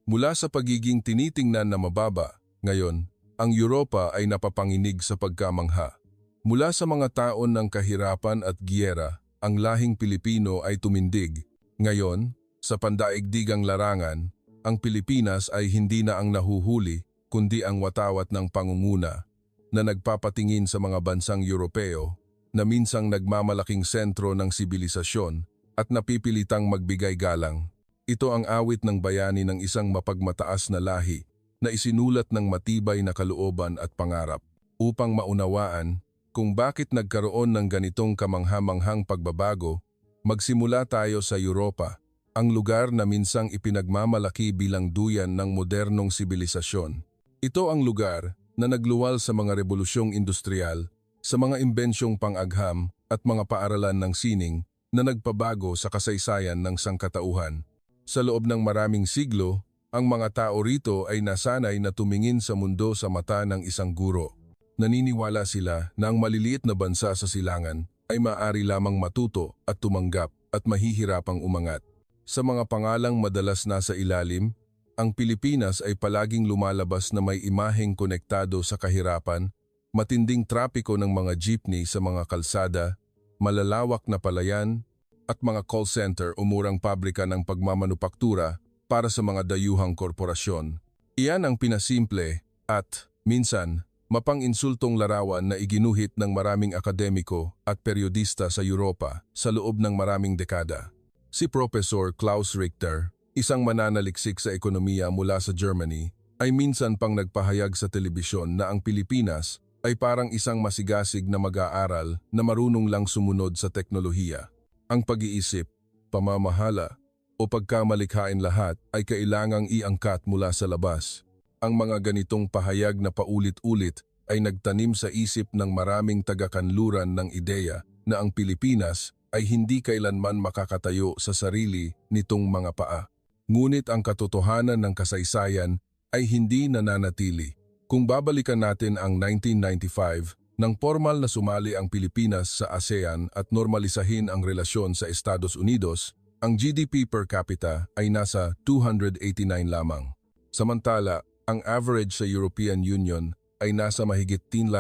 Mula sa pagiging tinitingnan na mababa, ngayon, ang Europa ay napapanginig sa pagkamangha. Mula sa mga taon ng kahirapan at giyera, ang lahing Pilipino ay tumindig. Ngayon, sa pandaigdigang larangan, ang Pilipinas ay hindi na ang nahuhuli, kundi ang watawat ng pangunguna na nagpapatingin sa mga bansang Europeo na minsang nagmamalaking sentro ng sibilisasyon at napipilitang magbigay galang. Ito ang awit ng bayani ng isang mapagmataas na lahi na isinulat ng matibay na kalooban at pangarap upang maunawaan kung bakit nagkaroon ng ganitong kamangha-manghang pagbabago. Magsimula tayo sa Europa, ang lugar na minsang ipinagmamalaki bilang duyan ng modernong sibilisasyon. Ito ang lugar na nagluwal sa mga rebolusyong industrial, sa mga imbensyong pang-agham at mga paaralan ng sining na nagpabago sa kasaysayan ng sangkatauhan. Sa loob ng maraming siglo, ang mga tao rito ay nasanay na tumingin sa mundo sa mata ng isang guro. Naniniwala sila na ang maliliit na bansa sa silangan ay maaari lamang matuto at tumanggap at mahihirapang umangat. Sa mga pangalang madalas nasa ilalim, ang Pilipinas ay palaging lumalabas na may imaheng konektado sa kahirapan, matinding trapiko ng mga jeepney sa mga kalsada, malalawak na palayan, at mga call center o murang pabrika ng pagmamanupaktura para sa mga dayuhang korporasyon. Iyan ang pinasimple at, minsan, mapang-insultong larawan na iginuhit ng maraming akademiko at periodista sa Europa sa loob ng maraming dekada. Si Professor Klaus Richter, isang mananaliksik sa ekonomiya mula sa Germany, ay minsan pang nagpahayag sa telebisyon na ang Pilipinas ay parang isang masigasig na mag-aaral na marunong lang sumunod sa teknolohiya. Ang pag-iisip, pamamahala, o pagkamalikhain lahat ay kailangang iangkat mula sa labas. Ang mga ganitong pahayag na paulit-ulit ay nagtanim sa isip ng maraming taga-kanluran ng ideya na ang Pilipinas ay hindi kailanman makakatayo sa sarili nitong mga paa. Ngunit ang katotohanan ng kasaysayan ay hindi nananatili. Kung babalikan natin ang 1995, nang formal na sumali ang Pilipinas sa ASEAN at normalisahin ang relasyon sa Estados Unidos, ang GDP per capita ay nasa 289 lamang. Samantala, ang average sa European Union ay nasa mahigit 10,000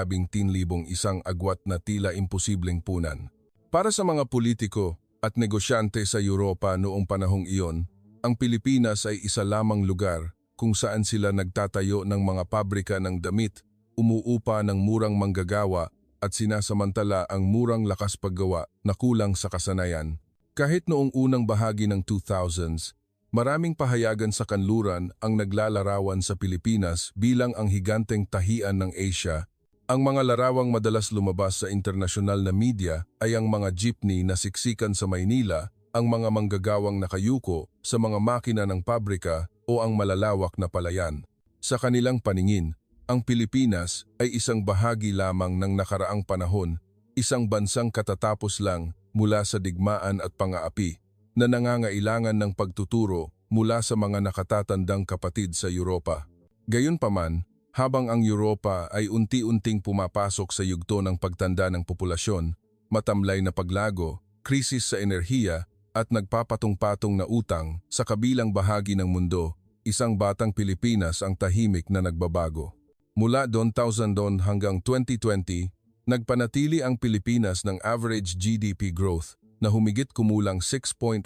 isang agwat na tila imposibleng punan. Para sa mga politiko at negosyante sa Europa noong panahong iyon, ang Pilipinas ay isa lamang lugar kung saan sila nagtatayo ng mga pabrika ng damit, umuupa ng murang manggagawa at sinasamantala ang murang lakas paggawa na kulang sa kasanayan. Kahit noong unang bahagi ng 2000s, maraming pahayagan sa kanluran ang naglalarawan sa Pilipinas bilang ang higanteng tahian ng Asia. Ang mga larawang madalas lumabas sa internasyonal na media ay ang mga jeepney na siksikan sa Maynila, ang mga manggagawang nakayuko sa mga makina ng pabrika o ang malalawak na palayan. Sa kanilang paningin, ang Pilipinas ay isang bahagi lamang ng nakaraang panahon, isang bansang katatapos lang mula sa digmaan at pang-aapi na nangangailangan ng pagtuturo mula sa mga nakatatandang kapatid sa Europa. Gayunpaman, habang ang Europa ay unti-unting pumapasok sa yugto ng pagtanda ng populasyon, matamlay na paglago, krisis sa enerhiya at nagpapatong-patong na utang sa kabilang bahagi ng mundo, isang batang Pilipinas ang tahimik na nagbabago. Mula 2000 hanggang 2020, nagpanatili ang Pilipinas ng average GDP growth na humigit kumulang 6.5%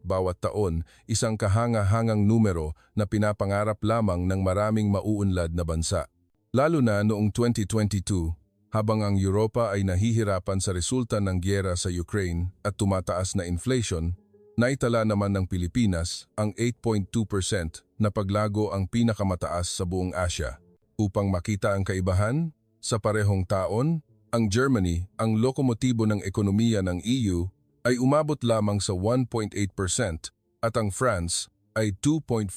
bawat taon, isang kahanga-hangang numero na pinapangarap lamang ng maraming mauunlad na bansa. Lalo na noong 2022, habang ang Europa ay nahihirapan sa resulta ng giyera sa Ukraine at tumataas na inflation, naitala naman ng Pilipinas ang 8.2% na paglago, ang pinakamataas sa buong Asia. Upang makita ang kaibahan, sa parehong taon, ang Germany, ang lokomotibo ng ekonomiya ng EU, ay umabot lamang sa 1.8% at ang France ay 2.5%.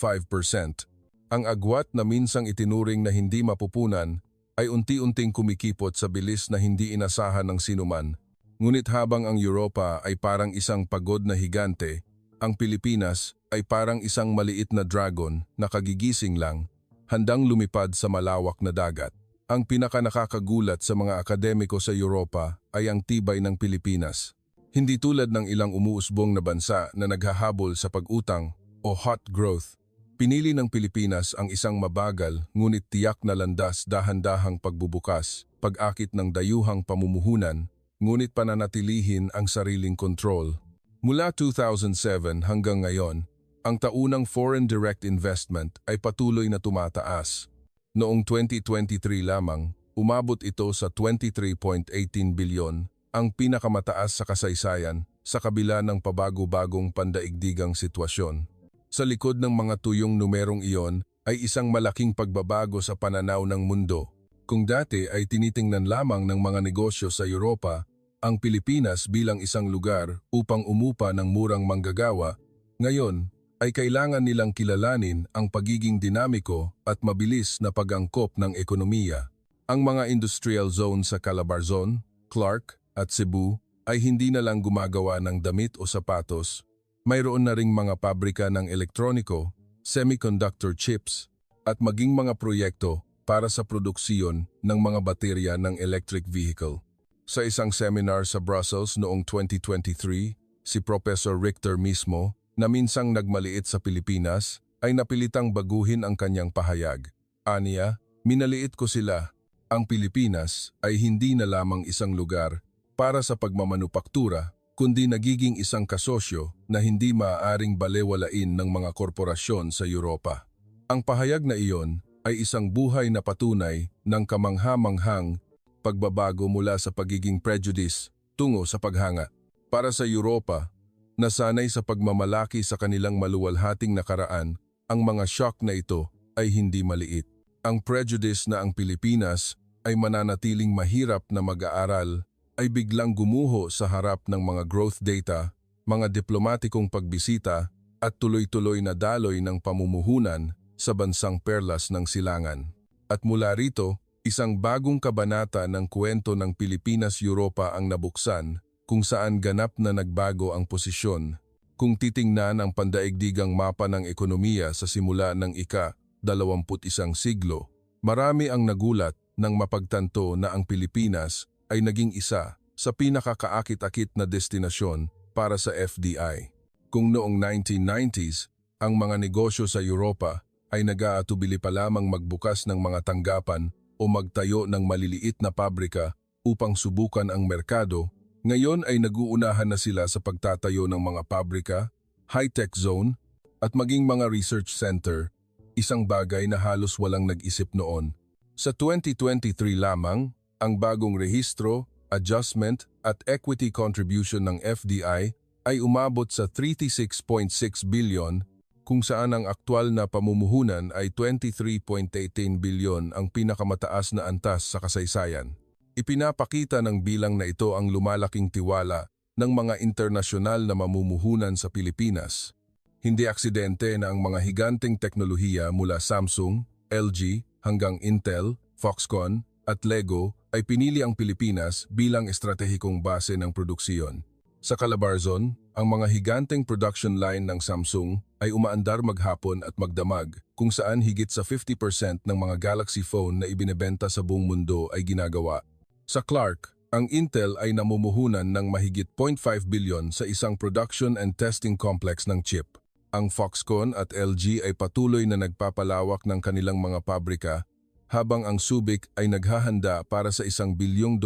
Ang agwat na minsang itinuring na hindi mapupunan ay unti-unting kumikipot sa bilis na hindi inasahan ng sinuman. Ngunit habang ang Europa ay parang isang pagod na higante, ang Pilipinas ay parang isang maliit na dragon na kagigising lang, handang lumipad sa malawak na dagat. Ang pinakanakakagulat sa mga akademiko sa Europa ay ang tibay ng Pilipinas. Hindi tulad ng ilang umuusbong na bansa na naghahabol sa pag-utang o hot growth. Pinili ng Pilipinas ang isang mabagal ngunit tiyak na landas dahan-dahang pagbubukas, pag-akit ng dayuhang pamumuhunan, ngunit pananatilihin ang sariling kontrol. Mula 2007 hanggang ngayon, ang taunang foreign direct investment ay patuloy na tumataas. Noong 2023 lamang, umabot ito sa 23.18 bilyon, ang pinakamataas sa kasaysayan sa kabila ng pabago-bagong pandaigdigang sitwasyon. Sa likod ng mga tuyong numerong iyon ay isang malaking pagbabago sa pananaw ng mundo. Kung dati ay tinitingnan lamang ng mga negosyo sa Europa ang Pilipinas bilang isang lugar upang umupa ng murang manggagawa, ngayon ay kailangan nilang kilalanin ang pagiging dinamiko at mabilis na pag-angkop ng ekonomiya. Ang mga industrial zone sa Calabarzon, Clark at Cebu ay hindi na lang gumagawa ng damit o sapatos. Mayroon na ring mga pabrika ng elektroniko, semiconductor chips, at maging mga proyekto para sa produksiyon ng mga baterya ng electric vehicle. Sa isang seminar sa Brussels noong 2023, si Professor Richter mismo, na minsang nagmaliit sa Pilipinas, ay napilitang baguhin ang kanyang pahayag. Aniya, minaliit ko sila. Ang Pilipinas ay hindi na lamang isang lugar para sa pagmamanupaktura, kundi nagiging isang kasosyo na hindi maaaring balewalain ng mga korporasyon sa Europa. Ang pahayag na iyon ay isang buhay na patunay ng kamangha-manghang pagbabago mula sa pagiging prejudice tungo sa paghanga. Para sa Europa, nasanay sa pagmamalaki sa kanilang maluwalhating nakaraan, ang mga shock na ito ay hindi maliit. Ang prejudice na ang Pilipinas ay mananatiling mahirap na mag-aaral ay biglang gumuho sa harap ng mga growth data, mga diplomatikong pagbisita at tuloy-tuloy na daloy ng pamumuhunan sa bansang perlas ng silangan. At mula rito, isang bagong kabanata ng kwento ng Pilipinas-Europa ang nabuksan kung saan ganap na nagbago ang posisyon. Kung titingnan ang pandaigdigang mapa ng ekonomiya sa simula ng ika-21 siglo, marami ang nagulat nang mapagtanto na ang Pilipinas ay naging isa sa pinakakaakit-akit na destinasyon para sa FDI. Kung noong 1990s, ang mga negosyo sa Europa ay nag-aatubili pa lamang magbukas ng mga tanggapan o magtayo ng maliliit na pabrika upang subukan ang merkado, ngayon ay nag-uunahan na sila sa pagtatayo ng mga pabrika, high-tech zone, at maging mga research center, isang bagay na halos walang nag-isip noon. Sa 2023 lamang, ang bagong rehistro, adjustment at equity contribution ng FDI ay umabot sa 36.6 billion kung saan ang aktwal na pamumuhunan ay 23.18 billion ang pinakamataas na antas sa kasaysayan. Ipinapakita ng bilang na ito ang lumalaking tiwala ng mga internasyonal na mamumuhunan sa Pilipinas. Hindi aksidente na ang mga higanteng teknolohiya mula Samsung, LG hanggang Intel, Foxconn at Lego ay pinili ang Pilipinas bilang estratehikong base ng produksiyon. Sa Calabarzon, ang mga higanteng production line ng Samsung ay umaandar maghapon at magdamag kung saan higit sa 50% ng mga Galaxy phone na ibinebenta sa buong mundo ay ginagawa. Sa Clark, ang Intel ay namumuhunan ng mahigit 0.5 billion sa isang production and testing complex ng chip. Ang Foxconn at LG ay patuloy na nagpapalawak ng kanilang mga pabrika habang ang Subic ay naghahanda para sa $1 bilyong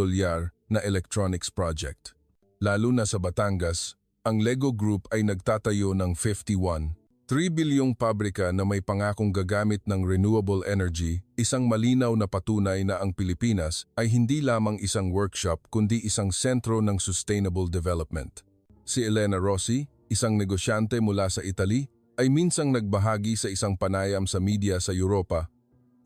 na electronics project. Lalo na sa Batangas, ang Lego Group ay nagtatayo ng 51.3 bilyong pabrika na may pangakong gagamit ng renewable energy, isang malinaw na patunay na ang Pilipinas ay hindi lamang isang workshop kundi isang sentro ng sustainable development. Si Elena Rossi, isang negosyante mula sa Italy, ay minsang nagbahagi sa isang panayam sa media sa Europa.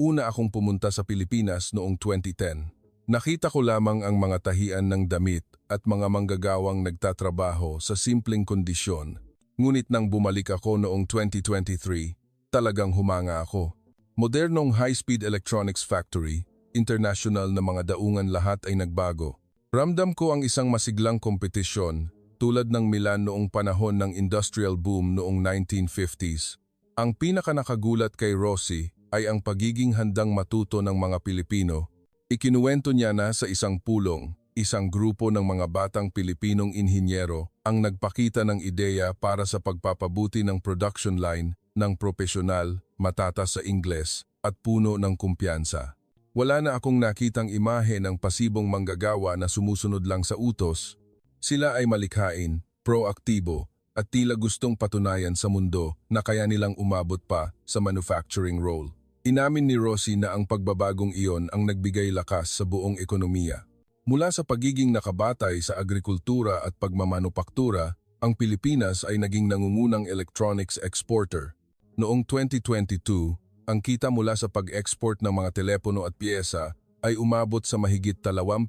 Una akong pumunta sa Pilipinas noong 2010. Nakita ko lamang ang mga tahian ng damit at mga manggagawang nagtatrabaho sa simpleng kondisyon. Ngunit nang bumalik ako noong 2023, talagang humanga ako. Modernong high-speed electronics factory, international na mga daungan lahat ay nagbago. Ramdam ko ang isang masiglang kompetisyon tulad ng Milan noong panahon ng industrial boom noong 1950s. Ang pinakanakagulat kay Rossi ay ang pagiging handang matuto ng mga Pilipino. Ikinuwento niya na sa isang pulong, isang grupo ng mga batang Pilipinong inhinyero ang nagpakita ng ideya para sa pagpapabuti ng production line ng propesyonal, matatas sa Ingles, at puno ng kumpiyansa. Wala na akong nakitang imahe ng pasibong manggagawa na sumusunod lang sa utos. Sila ay malikhain, proaktibo, at tila gustong patunayan sa mundo na kaya nilang umabot pa sa manufacturing role. Inamin ni Rossi na ang pagbabagong iyon ang nagbigay lakas sa buong ekonomiya. Mula sa pagiging nakabatay sa agrikultura at pagmamanupaktura, ang Pilipinas ay naging nangungunang electronics exporter. Noong 2022, ang kita mula sa pag-export ng mga telepono at piyesa ay umabot sa mahigit 27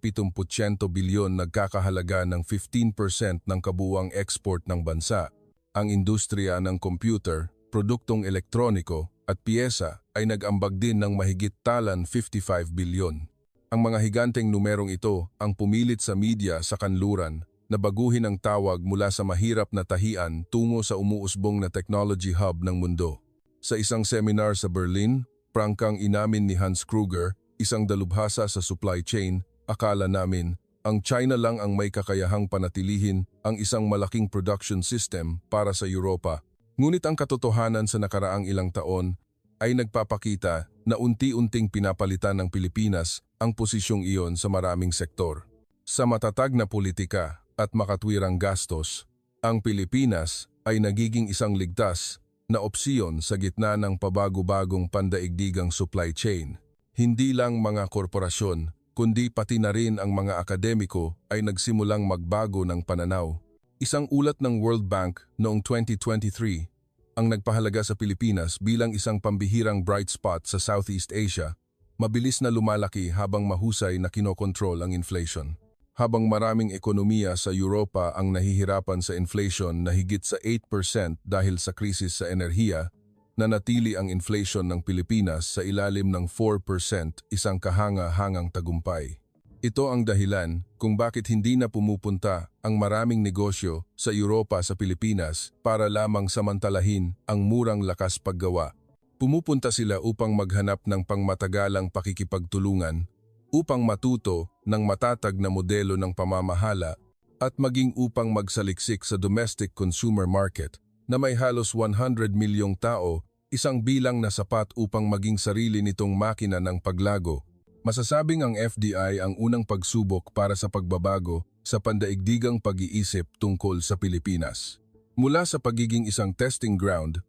bilyon, nagkakahalaga ng 15% ng kabuuang export ng bansa. Ang industriya ng computer, produktong elektroniko at piyesa ay nag-ambag din ng mahigit talan 55 bilyon. Ang mga higanteng numerong ito ang pumilit sa media sa kanluran na baguhin ang tawag mula sa mahirap na tahian tungo sa umuusbong na technology hub ng mundo. Sa isang seminar sa Berlin, prangkang inamin ni Hans Kruger, isang dalubhasa sa supply chain, akala namin ang China lang ang may kakayahang panatilihin ang isang malaking production system para sa Europa. Ngunit ang katotohanan sa nakaraang ilang taon ay nagpapakita na unti-unting pinapalitan ng Pilipinas ang posisyong iyon sa maraming sektor. Sa matatag na politika at makatwirang gastos, ang Pilipinas ay nagiging isang ligtas na opsyon sa gitna ng pabago-bagong pandaigdigang supply chain. Hindi lang mga korporasyon, kundi pati na rin ang mga akademiko ay nagsimulang magbago ng pananaw. Isang ulat ng World Bank noong 2023 ang nagpahalaga sa Pilipinas bilang isang pambihirang bright spot sa Southeast Asia, mabilis na lumalaki habang mahusay na kinokontrol ang inflation. Habang maraming ekonomiya sa Europa ang nahihirapan sa inflation na higit sa 8% dahil sa krisis sa enerhiya, nanatili ang inflation ng Pilipinas sa ilalim ng 4%, isang kahanga-hangang tagumpay. Ito ang dahilan kung bakit hindi na pumupunta ang maraming negosyo sa Europa sa Pilipinas para lamang samantalahin ang murang lakas paggawa. Pumupunta sila upang maghanap ng pangmatagalang pakikipagtulungan, upang matuto ng matatag na modelo ng pamamahala at maging upang magsaliksik sa domestic consumer market na may halos 100 milyong tao, isang bilang na sapat upang maging sarili nitong makina ng paglago. Masasabing ang FDI ang unang pagsubok para sa pagbabago sa pandaigdigang pag-iisip tungkol sa Pilipinas. Mula sa pagiging isang testing ground,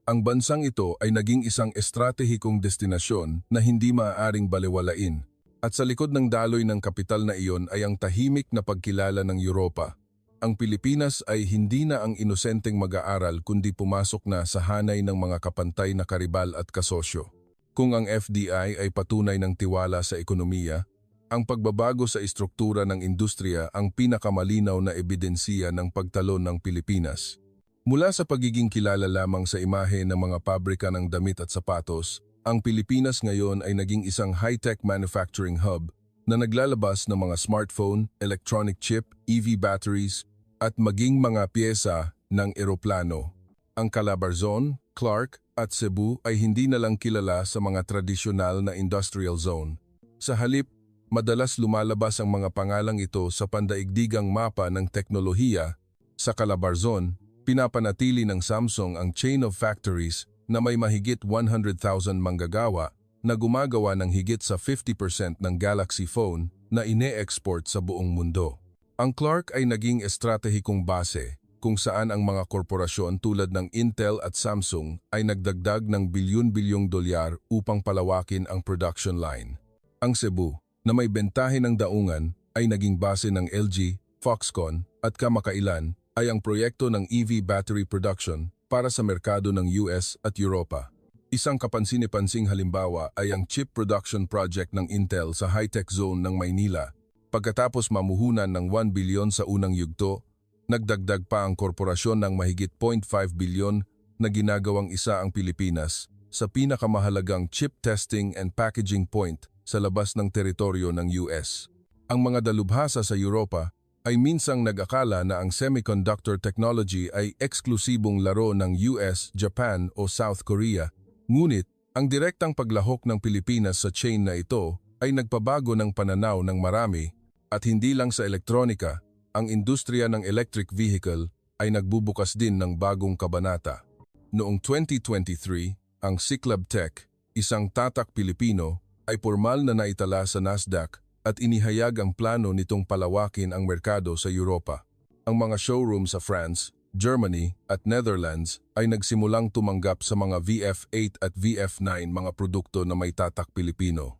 ang bansang ito ay naging isang estratehikong destinasyon na hindi maaaring balewalain. At sa likod ng daloy ng kapital na iyon ay ang tahimik na pagkilala ng Europa. Ang Pilipinas ay hindi na ang inosenteng mag-aaral kundi pumasok na sa hanay ng mga kapantay na karibal at kasosyo. Kung ang FDI ay patunay ng tiwala sa ekonomiya, ang pagbabago sa istruktura ng industriya ang pinakamalinaw na ebidensiya ng pagtalon ng Pilipinas. Mula sa pagiging kilala lamang sa imahe ng mga pabrika ng damit at sapatos, ang Pilipinas ngayon ay naging isang high-tech manufacturing hub na naglalabas ng mga smartphone, electronic chip, EV batteries, at maging mga piyesa ng eroplano. Ang Calabarzon, Clark, at Cebu ay hindi na lang kilala sa mga tradisyonal na industrial zone. Sa halip, madalas lumalabas ang mga pangalang ito sa pandaigdigang mapa ng teknolohiya. Sa Calabarzon, pinapanatili ng Samsung ang chain of factories na may mahigit 100,000 manggagawa na gumagawa ng higit sa 50% ng Galaxy phone na ine-export sa buong mundo. Ang Clark ay naging estratehikong base kung saan ang mga korporasyon tulad ng Intel at Samsung ay nagdagdag ng bilyon-bilyong dolyar upang palawakin ang production line. Ang Cebu, na may bentahe ng daungan, ay naging base ng LG, Foxconn at kamakailan ay ang proyekto ng EV battery production para sa merkado ng US at Europa. Isang kapansin-pansing halimbawa ay ang chip production project ng Intel sa high-tech zone ng Maynila. Pagkatapos mamuhunan ng 1 bilyon sa unang yugto, nagdagdag pa ang korporasyon ng mahigit 0.5 bilyon na ginagawang isa ang Pilipinas sa pinakamahalagang chip testing and packaging point sa labas ng teritoryo ng US. Ang mga dalubhasa sa Europa ay minsang nag-akala na ang semiconductor technology ay eksklusibong laro ng US, Japan o South Korea. Ngunit, ang direktang paglahok ng Pilipinas sa chain na ito ay nagpabago ng pananaw ng marami at hindi lang sa elektronika, ang industriya ng electric vehicle ay nagbubukas din ng bagong kabanata. Noong 2023, ang Ciclab Tech, isang tatak Pilipino, ay pormal na naitala sa Nasdaq at inihayag ang plano nitong palawakin ang merkado sa Europa. Ang mga showroom sa France, Germany at Netherlands ay nagsimulang tumanggap sa mga VF8 at VF9 mga produkto na may tatak Pilipino.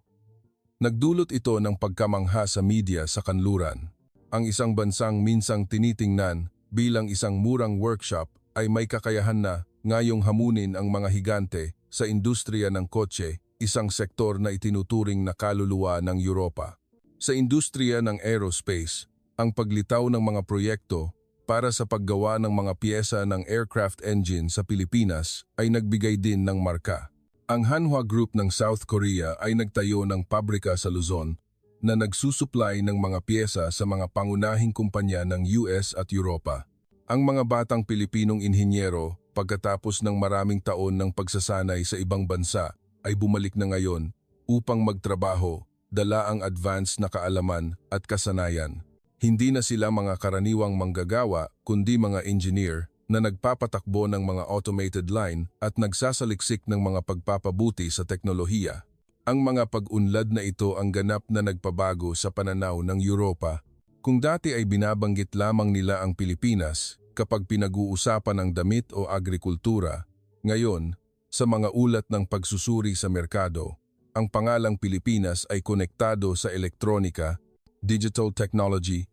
Nagdulot ito ng pagkamangha sa media sa kanluran. Ang isang bansang minsang tinitingnan bilang isang murang workshop ay may kakayahan na ngayong hamunin ang mga higante sa industriya ng kotse, isang sektor na itinuturing na kaluluwa ng Europa. Sa industriya ng aerospace, ang paglitaw ng mga proyekto para sa paggawa ng mga piyesa ng aircraft engine sa Pilipinas ay nagbigay din ng marka. Ang Hanwha Group ng South Korea ay nagtayo ng pabrika sa Luzon na nagsusupply ng mga piyesa sa mga pangunahing kumpanya ng US at Europa. Ang mga batang Pilipinong inhinyero, pagkatapos ng maraming taon ng pagsasanay sa ibang bansa, ay bumalik na ngayon upang magtrabaho, dala ang advanced na kaalaman at kasanayan. Hindi na sila mga karaniwang manggagawa kundi mga engineer na nagpapatakbo ng mga automated line at nagsasaliksik ng mga pagpapabuti sa teknolohiya. Ang mga pag-unlad na ito ang ganap na nagpabago sa pananaw ng Europa. Kung dati ay binabanggit lamang nila ang Pilipinas kapag pinag-uusapan ng damit o agrikultura, ngayon, sa mga ulat ng pagsusuri sa merkado, ang pangalang Pilipinas ay konektado sa elektronika, digital technology,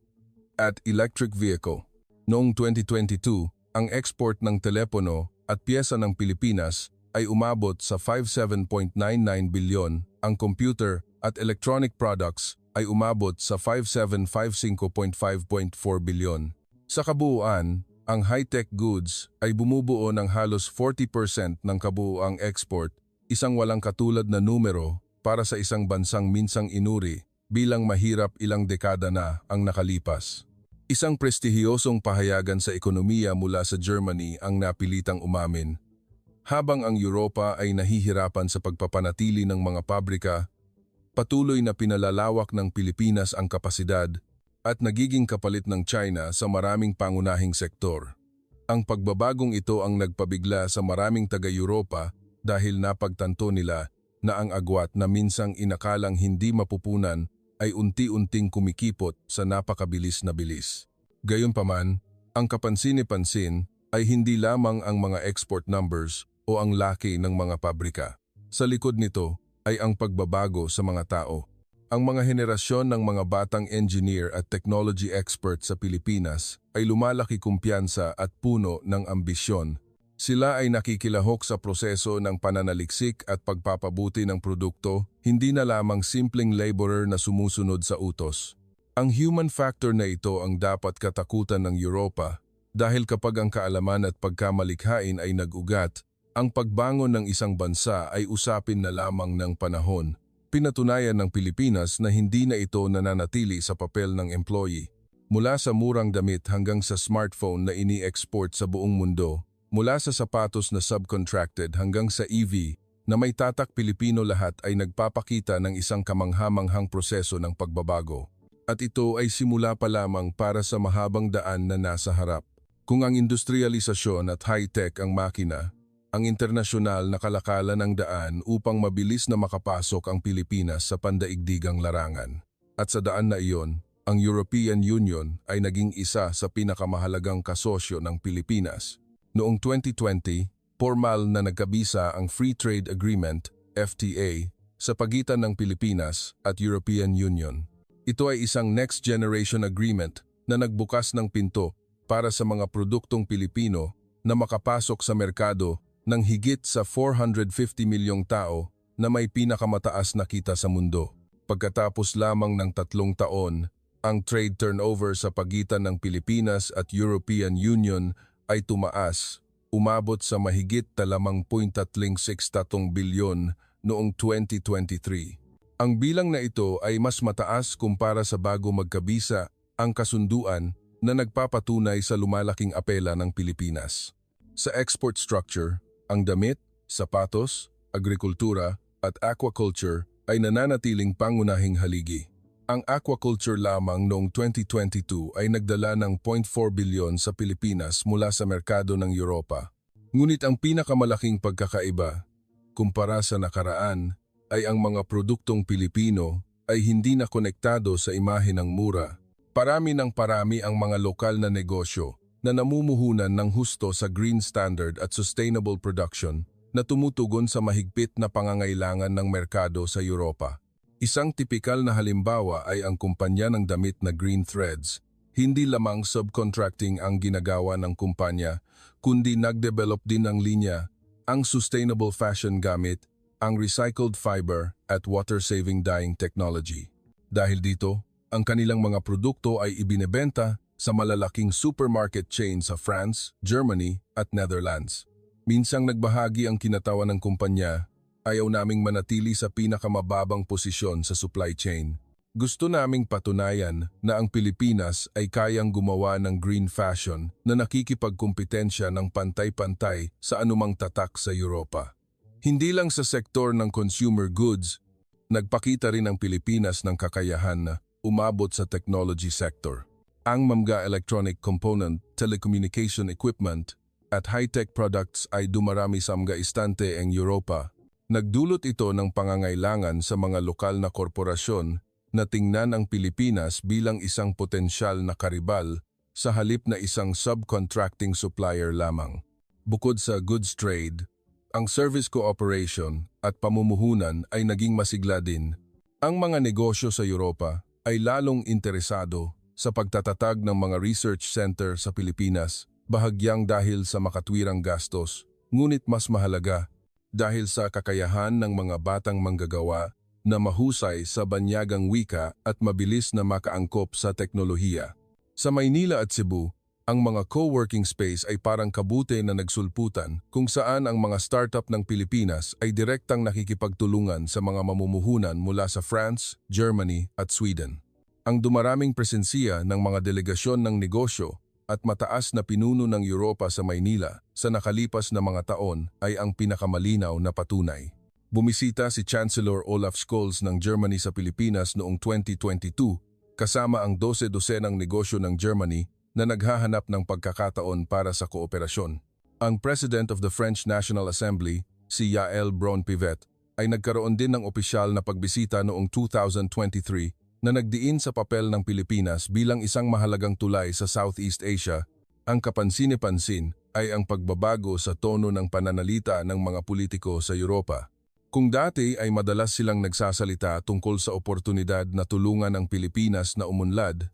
at electric vehicle. Noong 2022, ang export ng telepono at piyesa ng Pilipinas ay umabot sa 57.99 bilyon, ang computer at electronic products ay umabot sa 5755.5.4 bilyon. Sa kabuuan, ang high-tech goods ay bumubuo ng halos 40% ng kabuuang export, isang walang katulad na numero para sa isang bansang minsang inuri bilang mahirap ilang dekada na ang nakalipas. Isang prestihiyosong pahayagan sa ekonomiya mula sa Germany ang napilitang umamin. Habang ang Europa ay nahihirapan sa pagpapanatili ng mga pabrika, patuloy na pinalalawak ng Pilipinas ang kapasidad at nagiging kapalit ng China sa maraming pangunahing sektor. Ang pagbabagong ito ang nagpabigla sa maraming taga-Europa dahil napagtanto nila na ang agwat na minsang inakalang hindi mapupunan ay unti-unting kumikipot sa napakabilis na bilis. Gayunpaman, ang kapansin-pansin ay hindi lamang ang mga export numbers o ang laki ng mga pabrika. Sa likod nito ay ang pagbabago sa mga tao. Ang mga henerasyon ng mga batang engineer at technology expert sa Pilipinas ay lumalaki kumpiyansa at puno ng ambisyon. Sila ay nakikilahok sa proseso ng pananaliksik at pagpapabuti ng produkto, hindi na lamang simpleng laborer na sumusunod sa utos. Ang human factor na ito ang dapat katakutan ng Europa dahil kapag ang kaalaman at pagkamalikhain ay nag-ugat, ang pagbangon ng isang bansa ay usapin na lamang ng panahon. Pinatunayan ng Pilipinas na hindi na ito nananatili sa papel ng employee. Mula sa murang damit hanggang sa smartphone na ini-export sa buong mundo, mula sa sapatos na subcontracted hanggang sa EV na may tatak Pilipino, lahat ay nagpapakita ng isang kamangha-manghang proseso ng pagbabago. At ito ay simula pa lamang para sa mahabang daan na nasa harap. Kung ang industrialisasyon at high-tech ang makina, ang internasyonal na kalakalan ng daan upang mabilis na makapasok ang Pilipinas sa pandaigdigang larangan. At sa daan na iyon, ang European Union ay naging isa sa pinakamahalagang kasosyo ng Pilipinas. Noong 2020, formal na nagkabisa ang Free Trade Agreement, FTA, sa pagitan ng Pilipinas at European Union. Ito ay isang next-generation agreement na nagbukas ng pinto para sa mga produktong Pilipino na makapasok sa merkado ng higit sa 450 milyong tao na may pinakamataas na kita sa mundo. Pagkatapos lamang ng 3 taon, ang trade turnover sa pagitan ng Pilipinas at European Union ay tumaas, umabot sa mahigit 3.36 bilyon noong 2023. Ang bilang na ito ay mas mataas kumpara sa bago magkabisa ang kasunduan na nagpapatunay sa lumalaking apela ng Pilipinas. Sa export structure, ang damit, sapatos, agrikultura at aquaculture ay nananatiling pangunahing haligi. Ang aquaculture lamang noong 2022 ay nagdala ng 0.4 bilyon sa Pilipinas mula sa merkado ng Europa. Ngunit ang pinakamalaking pagkakaiba, kumpara sa nakaraan, ay ang mga produktong Pilipino ay hindi na konektado sa imahe ng mura. Parami ng parami ang mga lokal na negosyo na namumuhunan ng husto sa green standard at sustainable production na tumutugon sa mahigpit na pangangailangan ng merkado sa Europa. Isang tipikal na halimbawa ay ang kumpanya ng damit na Green Threads. Hindi lamang subcontracting ang ginagawa ng kumpanya, kundi nagdevelop din ng linya, ang sustainable fashion gamit, ang recycled fiber at water-saving dyeing technology. Dahil dito, ang kanilang mga produkto ay ibinebenta sa malalaking supermarket chain sa France, Germany at Netherlands. Minsang nagbahagi ang kinatawan ng kumpanya, ayaw naming manatili sa pinakamababang posisyon sa supply chain. Gusto naming patunayan na ang Pilipinas ay kayang gumawa ng green fashion na nakikipagkumpetensya ng pantay-pantay sa anumang tatak sa Europa. Hindi lang sa sektor ng consumer goods, nagpakita rin ang Pilipinas ng kakayahan na umabot sa technology sector. Ang mga electronic component, telecommunication equipment at high-tech products ay dumarami sa mga istante ng Europa. Nagdulot ito ng pangangailangan sa mga lokal na korporasyon na tingnan ang Pilipinas bilang isang potensyal na karibal sa halip na isang subcontracting supplier lamang. Bukod sa goods trade, ang service cooperation at pamumuhunan ay naging masigla din. Ang mga negosyo sa Europa ay lalong interesado sa pagtatatag ng mga research center sa Pilipinas, bahagyang dahil sa makatwirang gastos, ngunit mas mahalaga dahil sa kakayahan ng mga batang manggagawa na mahusay sa banyagang wika at mabilis na makaangkop sa teknolohiya. Sa Maynila at Cebu, ang mga co-working space ay parang kabute na nagsulputan kung saan ang mga startup ng Pilipinas ay direktang nakikipagtulungan sa mga mamumuhunan mula sa France, Germany at Sweden. Ang dumaraming presensiya ng mga delegasyon ng negosyo at mataas na pinuno ng Europa sa Maynila sa nakalipas na mga taon ay ang pinakamalinaw na patunay. Bumisita si Chancellor Olaf Scholz ng Germany sa Pilipinas noong 2022 kasama ang 12-dosenang negosyo ng Germany na naghahanap ng pagkakataon para sa kooperasyon. Ang President of the French National Assembly, si Yael Braun-Pivet, ay nagkaroon din ng opisyal na pagbisita noong 2023 na nagdiin sa papel ng Pilipinas bilang isang mahalagang tulay sa Southeast Asia. Ang kapansin-pansin ay ang pagbabago sa tono ng pananalita ng mga politiko sa Europa. Kung dati ay madalas silang nagsasalita tungkol sa oportunidad na tulungan ang Pilipinas na umunlad,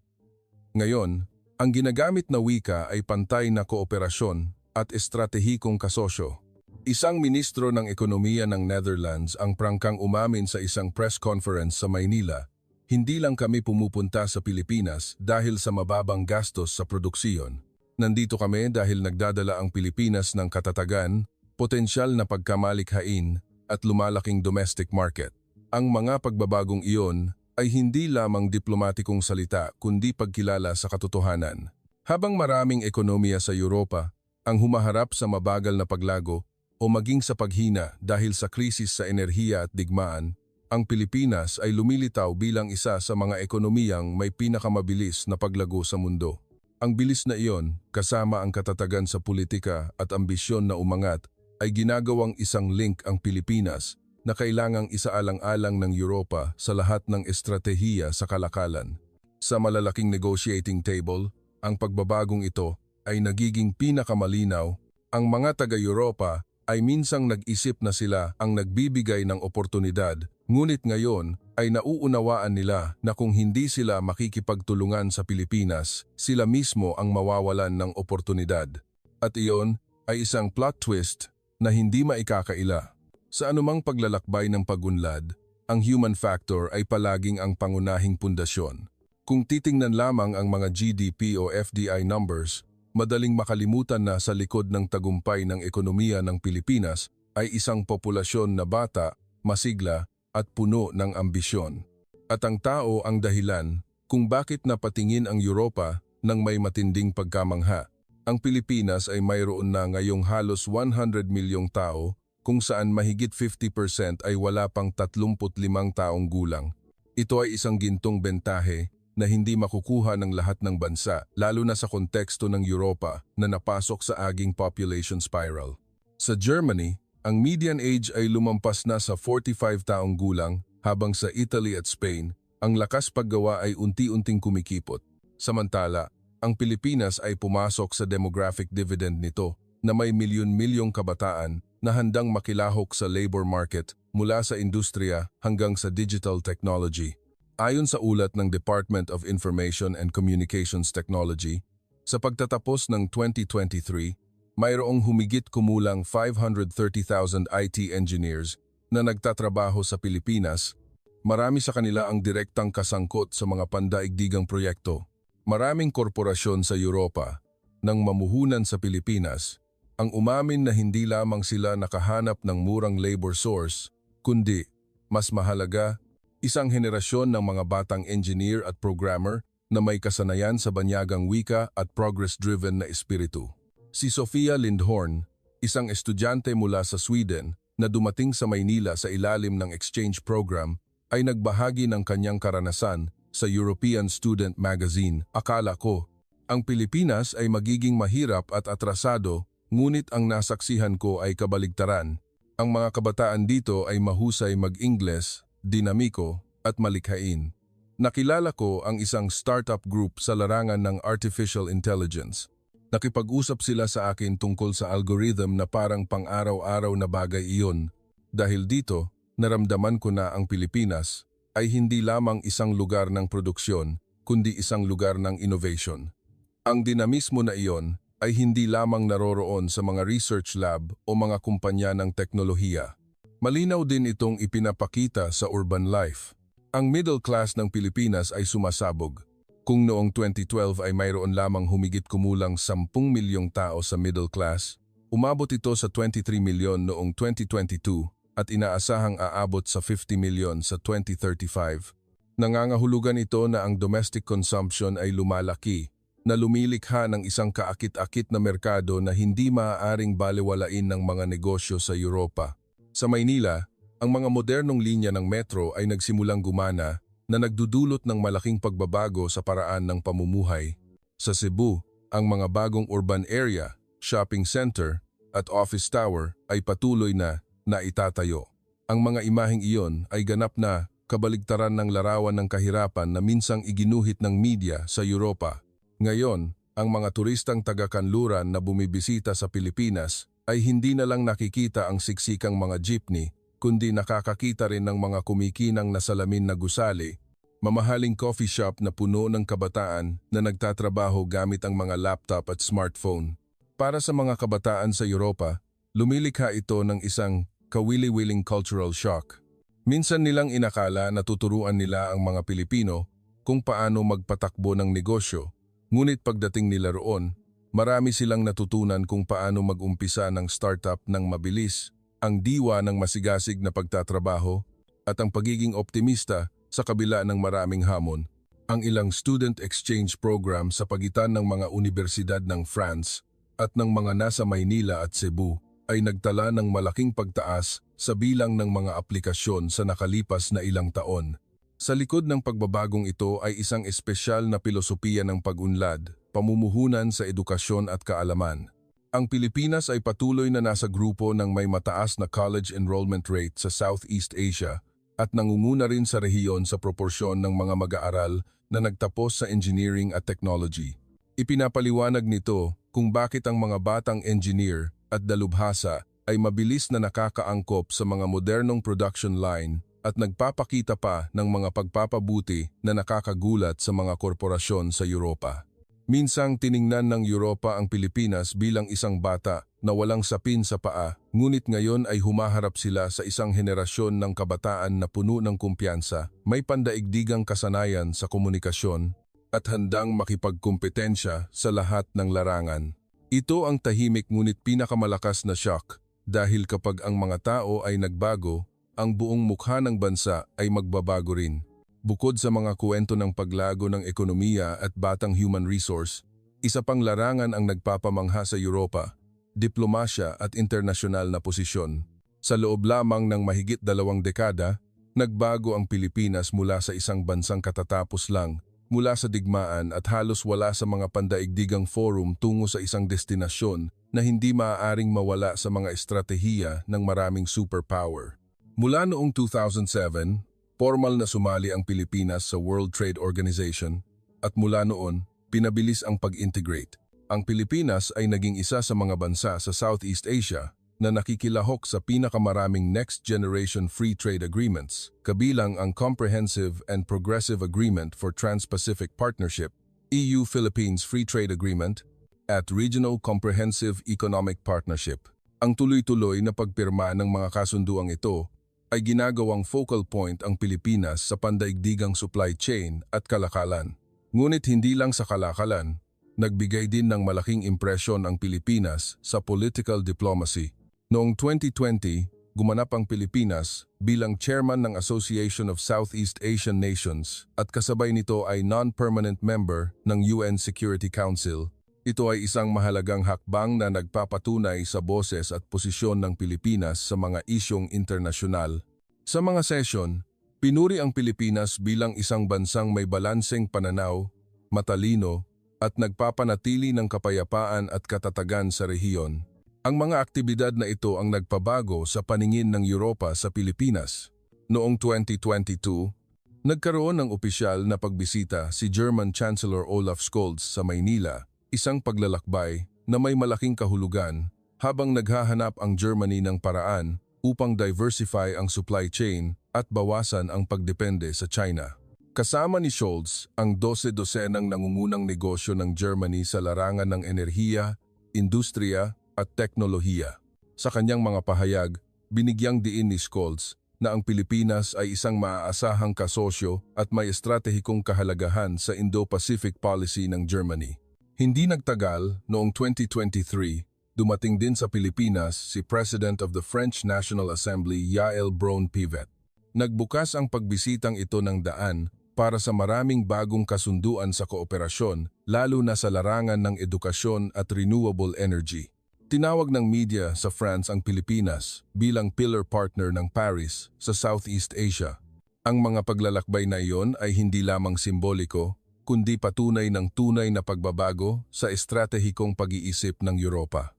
ngayon, ang ginagamit na wika ay pantay na kooperasyon at estratehikong kasosyo. Isang ministro ng ekonomiya ng Netherlands ang prangkang umamin sa isang press conference sa Maynila, hindi lang kami pumupunta sa Pilipinas dahil sa mababang gastos sa produksiyon. Nandito kami dahil nagdadala ang Pilipinas ng katatagan, potensyal na pagkamalikhain, at lumalaking domestic market. Ang mga pagbabagong iyon ay hindi lamang diplomatikong salita kundi pagkilala sa katotohanan. Habang maraming ekonomiya sa Europa ang humaharap sa mabagal na paglago o maging sa paghina dahil sa krisis sa enerhiya at digmaan, ang Pilipinas ay lumilitaw bilang isa sa mga ekonomiyang may pinakamabilis na paglago sa mundo. Ang bilis na iyon, kasama ang katatagan sa politika at ambisyon na umangat, ay ginagawang isang link ang Pilipinas na kailangang isaalang-alang ng Europa sa lahat ng estratehiya sa kalakalan. Sa malalaking negotiating table, ang pagbabagong ito ay nagiging pinakamalinaw. Ang mga taga-Europa ay minsang nag-isip na sila ang nagbibigay ng oportunidad, ngunit ngayon ay nauunawaan nila na kung hindi sila makikipagtulungan sa Pilipinas, sila mismo ang mawawalan ng oportunidad. At iyon ay isang plot twist na hindi maikakaila. Sa anumang paglalakbay ng pagunlad, ang human factor ay palaging ang pangunahing pundasyon. Kung titingnan lamang ang mga GDP o FDI numbers, madaling makalimutan na sa likod ng tagumpay ng ekonomiya ng Pilipinas ay isang populasyon na bata, masigla at puno ng ambisyon. At ang tao ang dahilan kung bakit napatingin ang Europa ng may matinding pagkamangha. Ang Pilipinas ay mayroon na ngayong halos 100 milyong tao kung saan mahigit 50% ay wala pang 35 taong gulang. Ito ay isang gintong bentahe na hindi makukuha ng lahat ng bansa, lalo na sa konteksto ng Europa na napasok sa aging population spiral. Sa Germany, ang median age ay lumampas na sa 45 taong gulang, habang sa Italy at Spain, ang lakas paggawa ay unti-unting kumikipot. Samantala, ang Pilipinas ay pumasok sa demographic dividend nito na may milyon-milyong kabataan na handang makilahok sa labor market mula sa industriya hanggang sa digital technology. Ayon sa ulat ng Department of Information and Communications Technology, sa pagtatapos ng 2023, mayroong humigit kumulang 530,000 IT engineers na nagtatrabaho sa Pilipinas. Marami sa kanila ang direktang kasangkot sa mga pandaigdigang proyekto. Maraming korporasyon sa Europa nang mamuhunan sa Pilipinas ang umamin na hindi lamang sila nakahanap ng murang labor source, kundi, mas mahalaga, isang henerasyon ng mga batang engineer at programmer na may kasanayan sa banyagang wika at progress-driven na espiritu. Si Sofia Lindhorn, isang estudyante mula sa Sweden na dumating sa Maynila sa ilalim ng exchange program, ay nagbahagi ng kanyang karanasan sa European Student Magazine. Akala ko, ang Pilipinas ay magiging mahirap at atrasado, ngunit ang nasaksihan ko ay kabaligtaran. Ang mga kabataan dito ay mahusay mag-Ingles, dinamiko, at malikhain. Nakilala ko ang isang startup group sa larangan ng artificial intelligence. Nakipag-usap sila sa akin tungkol sa algorithm na parang pang-araw-araw na bagay iyon. Dahil dito, naramdaman ko na ang Pilipinas ay hindi lamang isang lugar ng produksyon, kundi isang lugar ng innovation. Ang dinamismo na iyon ay hindi lamang naroroon sa mga research lab o mga kumpanya ng teknolohiya. Malinaw din itong ipinapakita sa urban life. Ang middle class ng Pilipinas ay sumasabog. Kung noong 2012 ay mayroon lamang humigit kumulang 10 milyong tao sa middle class, umabot ito sa 23 milyon noong 2022 at inaasahang aabot sa 50 milyon sa 2035. Nangangahulugan ito na ang domestic consumption ay lumalaki, na lumilikha ng isang kaakit-akit na merkado na hindi maaaring balewalain ng mga negosyo sa Europa. Sa Maynila, ang mga modernong linya ng metro ay nagsimulang gumana na nagdudulot ng malaking pagbabago sa paraan ng pamumuhay. Sa Cebu, ang mga bagong urban area, shopping center, at office tower ay patuloy na naitatayo. Ang mga imaheng iyon ay ganap na kabaligtaran ng larawan ng kahirapan na minsang iginuhit ng media sa Europa. Ngayon, ang mga turistang taga-kanluran na bumibisita sa Pilipinas ay hindi na lang nakikita ang siksikang mga jeepney, kundi nakakakita rin ng mga kumikinang na salamin na gusali, mamahaling coffee shop na puno ng kabataan na nagtatrabaho gamit ang mga laptop at smartphone. Para sa mga kabataan sa Europa, lumilikha ito ng isang kawili-wiling cultural shock. Minsan nilang inakala na tuturuan nila ang mga Pilipino kung paano magpatakbo ng negosyo, ngunit pagdating nila roon, marami silang natutunan kung paano mag-umpisa ng startup ng mabilis, ang diwa ng masigasig na pagtatrabaho, at ang pagiging optimista sa kabila ng maraming hamon. Ang ilang student exchange program sa pagitan ng mga universidad ng France at ng mga nasa Maynila at Cebu ay nagtala ng malaking pagtaas sa bilang ng mga aplikasyon sa nakalipas na ilang taon. Sa likod ng pagbabagong ito ay isang espesyal na pilosopiya ng pag-unlad, pamumuhunan sa edukasyon at kaalaman. Ang Pilipinas ay patuloy na nasa grupo ng may mataas na college enrollment rate sa Southeast Asia at nangunguna rin sa rehiyon sa proporsyon ng mga mag-aaral na nagtapos sa engineering at technology. Ipinapaliwanag nito kung bakit ang mga batang engineer at dalubhasa ay mabilis na nakakaangkop sa mga modernong production line at nagpapakita pa ng mga pagpapabuti na nakakagulat sa mga korporasyon sa Europa. Minsang tiningnan ng Europa ang Pilipinas bilang isang bata na walang sapin sa paa, ngunit ngayon ay humaharap sila sa isang henerasyon ng kabataan na puno ng kumpiyansa, may pandaigdigang kasanayan sa komunikasyon, at handang makipagkumpetensya sa lahat ng larangan. Ito ang tahimik ngunit pinakamalakas na shock, dahil kapag ang mga tao ay nagbago, ang buong mukha ng bansa ay magbabago rin. Bukod sa mga kwento ng paglago ng ekonomiya at batang human resource, isa pang larangan ang nagpapamangha sa Europa, diplomasya at internasyonal na posisyon. Sa loob lamang ng mahigit 2 dekada, nagbago ang Pilipinas mula sa isang bansang katatapos lang, mula sa digmaan at halos wala sa mga pandaigdigang forum tungo sa isang destinasyon na hindi maaaring mawala sa mga estratehiya ng maraming superpower. Mula noong 2007, formal na sumali ang Pilipinas sa World Trade Organization at mula noon, pinabilis ang pag-integrate. Ang Pilipinas ay naging isa sa mga bansa sa Southeast Asia na nakikilahok sa pinakamaraming next-generation free trade agreements, kabilang ang Comprehensive and Progressive Agreement for Trans-Pacific Partnership, EU-Philippines Free Trade Agreement, at Regional Comprehensive Economic Partnership. Ang tuloy-tuloy na pagpirma ng mga kasunduang ito ay ginagawang focal point ang Pilipinas sa pandaigdigang supply chain at kalakalan. Ngunit hindi lang sa kalakalan, nagbigay din ng malaking impresyon ang Pilipinas sa political diplomacy. Noong 2020, gumanap ang Pilipinas bilang chairman ng Association of Southeast Asian Nations at kasabay nito ay non-permanent member ng UN Security Council. Ito ay isang mahalagang hakbang na nagpapatunay sa boses at posisyon ng Pilipinas sa mga isyong internasyonal. Sa mga session, pinuri ang Pilipinas bilang isang bansang may balanseng pananaw, matalino, at nagpapanatili ng kapayapaan at katatagan sa rehiyon. Ang mga aktibidad na ito ang nagpabago sa paningin ng Europa sa Pilipinas. Noong 2022, nagkaroon ng opisyal na pagbisita si German Chancellor Olaf Scholz sa Maynila, isang paglalakbay na may malaking kahulugan habang naghahanap ang Germany ng paraan upang diversify ang supply chain at bawasan ang pagdepende sa China. Kasama ni Scholz ang 12-dosenang nangungunang negosyo ng Germany sa larangan ng enerhiya, industriya, at teknolohiya. Sa kanyang mga pahayag, binigyang diin ni Scholz na ang Pilipinas ay isang maaasahang kasosyo at may estratehikong kahalagahan sa Indo-Pacific policy ng Germany. Hindi nagtagal, noong 2023, dumating din sa Pilipinas si President of the French National Assembly Yael Braun-Pivet. Nagbukas ang pagbisitang ito ng daan para sa maraming bagong kasunduan sa kooperasyon, lalo na sa larangan ng edukasyon at renewable energy. Tinawag ng media sa France ang Pilipinas bilang pillar partner ng Paris sa Southeast Asia. Ang mga paglalakbay na iyon ay hindi lamang simboliko, kundi patunay ng tunay na pagbabago sa estratehikong pag-iisip ng Europa.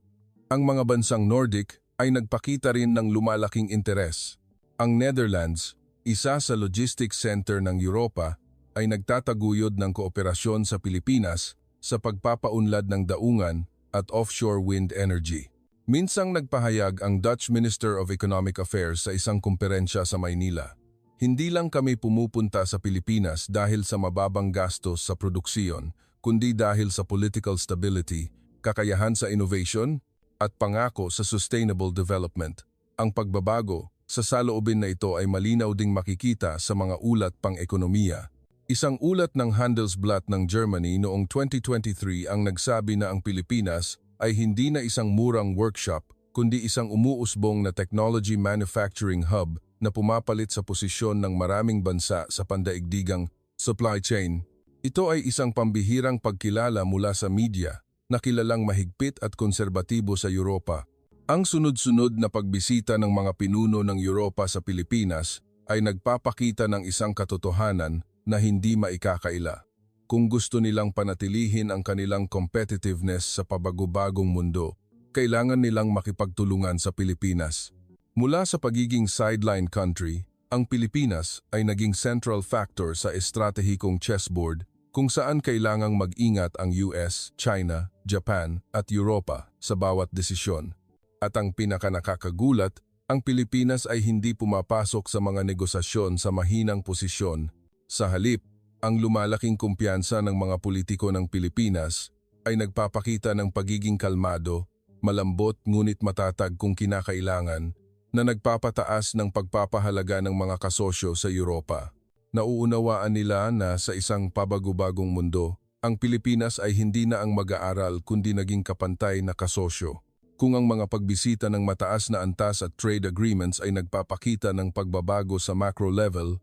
Ang mga bansang Nordic ay nagpakita rin ng lumalaking interes. Ang Netherlands, isa sa logistics center ng Europa, ay nagtataguyod ng kooperasyon sa Pilipinas sa pagpapaunlad ng daungan at offshore wind energy. Minsang nagpahayag ang Dutch Minister of Economic Affairs sa isang kumperensya sa Maynila. Hindi lang kami pumupunta sa Pilipinas dahil sa mababang gastos sa produksiyon, kundi dahil sa political stability, kakayahan sa innovation, at pangako sa sustainable development. Ang pagbabago sa saloobin na ito ay malinaw ding makikita sa mga ulat pang-ekonomiya. Isang ulat ng Handelsblatt ng Germany noong 2023 ang nagsabi na ang Pilipinas ay hindi na isang murang workshop, kundi isang umuusbong na technology manufacturing hub na pumapalit sa posisyon ng maraming bansa sa pandaigdigang supply chain. Ito ay isang pambihirang pagkilala mula sa media na kilalang mahigpit at konserbatibo sa Europa. Ang sunod-sunod na pagbisita ng mga pinuno ng Europa sa Pilipinas ay nagpapakita ng isang katotohanan na hindi maikakaila. Kung gusto nilang panatilihin ang kanilang competitiveness sa pabago-bagong mundo, kailangan nilang makipagtulungan sa Pilipinas. Mula sa pagiging sideline country, ang Pilipinas ay naging central factor sa estratehikong chessboard kung saan kailangang mag-ingat ang US, China, Japan at Europa sa bawat desisyon. At ang pinakanakakagulat, ang Pilipinas ay hindi pumapasok sa mga negosasyon sa mahinang posisyon. Sa halip, ang lumalaking kumpiyansa ng mga politiko ng Pilipinas ay nagpapakita ng pagiging kalmado, malambot ngunit matatag kung kinakailangan, na nagpapataas ng pagpapahalaga ng mga kasosyo sa Europa. Nauunawaan nila na sa isang pabago-bagong mundo, ang Pilipinas ay hindi na ang mag-aaral kundi naging kapantay na kasosyo. Kung ang mga pagbisita ng mataas na antas at trade agreements ay nagpapakita ng pagbabago sa macro level,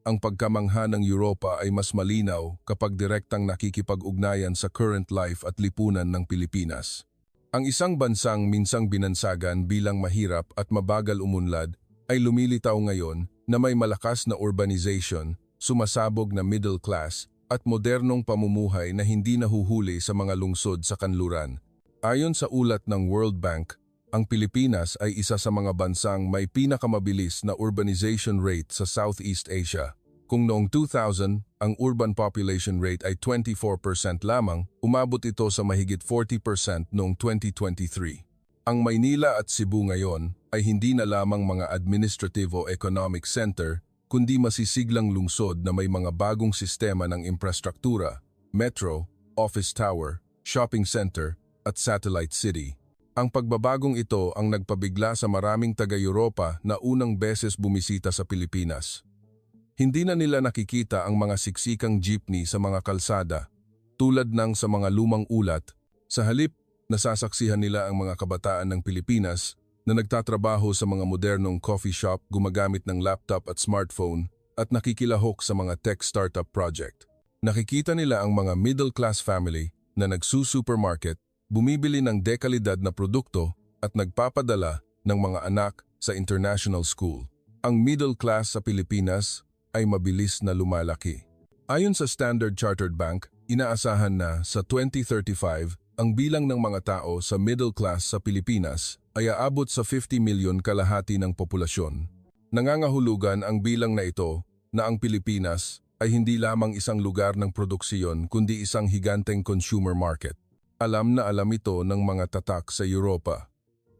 ang pagkamangha ng Europa ay mas malinaw kapag direktang nakikipag-ugnayan sa current life at lipunan ng Pilipinas. Ang isang bansang minsang binansagan bilang mahirap at mabagal umunlad ay lumilitaw ngayon na may malakas na urbanization, sumasabog na middle class at modernong pamumuhay na hindi nahuhuli sa mga lungsod sa kanluran. Ayon sa ulat ng World Bank, ang Pilipinas ay isa sa mga bansang may pinakamabilis na urbanization rate sa Southeast Asia. Kung noong 2000, ang urban population rate ay 24% lamang, umabot ito sa mahigit 40% noong 2023. Ang Maynila at Cebu ngayon ay hindi na lamang mga administrative o economic center, kundi masisiglang lungsod na may mga bagong sistema ng infrastruktura, metro, office tower, shopping center, at satellite city. Ang pagbabagong ito ang nagpabigla sa maraming taga-Europa na unang beses bumisita sa Pilipinas. Hindi na nila nakikita ang mga siksikang jeepney sa mga kalsada, tulad ng sa mga lumang ulat. Sa halip, nasasaksihan nila ang mga kabataan ng Pilipinas na nagtatrabaho sa mga modernong coffee shop, gumagamit ng laptop at smartphone, at nakikilahok sa mga tech startup project. Nakikita nila ang mga middle-class family na nagsusupermarket, bumibili ng dekalidad na produkto at nagpapadala ng mga anak sa international school. Ang middle class sa Pilipinas ay mabilis na lumalaki. Ayon sa Standard Chartered Bank, inaasahan na sa 2035 ang bilang ng mga tao sa middle class sa Pilipinas ay aabot sa 50 milyon kalahati ng populasyon. Nangangahulugan ang bilang na ito na ang Pilipinas ay hindi lamang isang lugar ng produksiyon kundi isang higanteng consumer market. Alam na alam ito ng mga tatak sa Europa.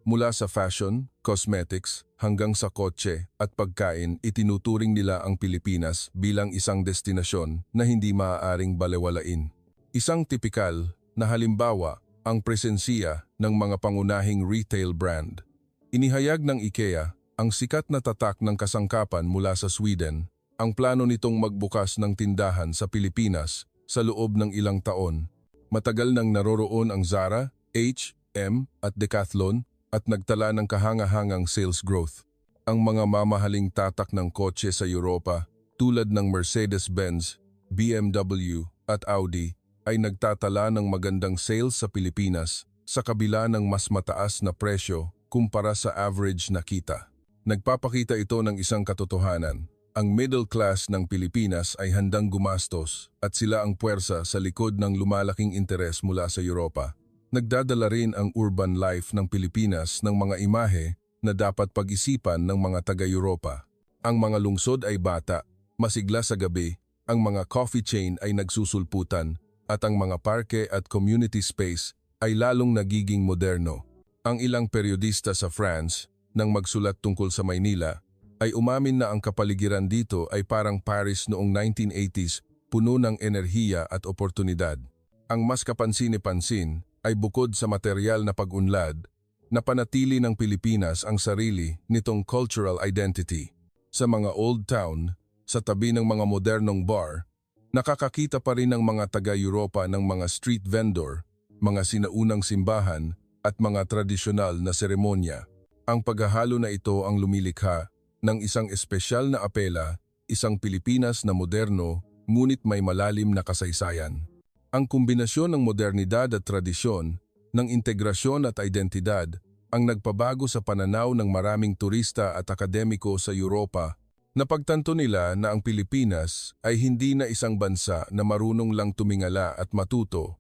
Mula sa fashion, cosmetics, hanggang sa kotse at pagkain, itinuturing nila ang Pilipinas bilang isang destinasyon na hindi maaaring balewalain. Isang tipikal na halimbawa ang presensiya ng mga pangunahing retail brand. Inihayag ng IKEA, ang sikat na tatak ng kasangkapan mula sa Sweden, ang plano nitong magbukas ng tindahan sa Pilipinas sa loob ng ilang taon. Matagal nang naroroon ang Zara, H&M at Decathlon at nagtala ng kahangahangang sales growth. Ang mga mamahaling tatak ng kotse sa Europa tulad ng Mercedes-Benz, BMW at Audi ay nagtatala ng magandang sales sa Pilipinas sa kabila ng mas mataas na presyo kumpara sa average na kita. Nagpapakita ito ng isang katotohanan. Ang middle class ng Pilipinas ay handang gumastos at sila ang puwersa sa likod ng lumalaking interes mula sa Europa. Nagdadala rin ang urban life ng Pilipinas ng mga imahe na dapat pag-isipan ng mga taga-Europa. Ang mga lungsod ay bata, masigla sa gabi, ang mga coffee chain ay nagsusulputan, at ang mga parke at community space ay lalong nagiging moderno. Ang ilang periodista sa France, nang magsulat tungkol sa Maynila, ay umamin na ang kapaligiran dito ay parang Paris noong 1980s, puno ng enerhiya at oportunidad. Ang mas kapansin-pansin ay bukod sa material na pag-unlad, napanatili ng Pilipinas ang sarili nitong cultural identity. Sa mga old town, sa tabi ng mga modernong bar, nakakakita pa rin ng mga taga-Europa ng mga street vendor, mga sinaunang simbahan at mga tradisyonal na seremonya. Ang paghahalo na ito ang lumilikha ng isang espesyal na apela, isang Pilipinas na moderno, ngunit may malalim na kasaysayan. Ang kombinasyon ng modernidad at tradisyon, ng integrasyon at identidad, ang nagpabago sa pananaw ng maraming turista at akademiko sa Europa. Napagtanto nila na ang Pilipinas ay hindi na isang bansa na marunong lang tumingala at matuto,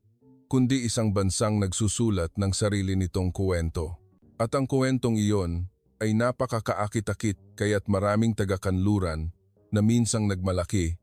kundi isang bansang nagsusulat ng sarili nitong kuwento. At ang kuwentong iyon ay napakakaakit-akit kaya't maraming taga-kanluran na minsang nagmalaki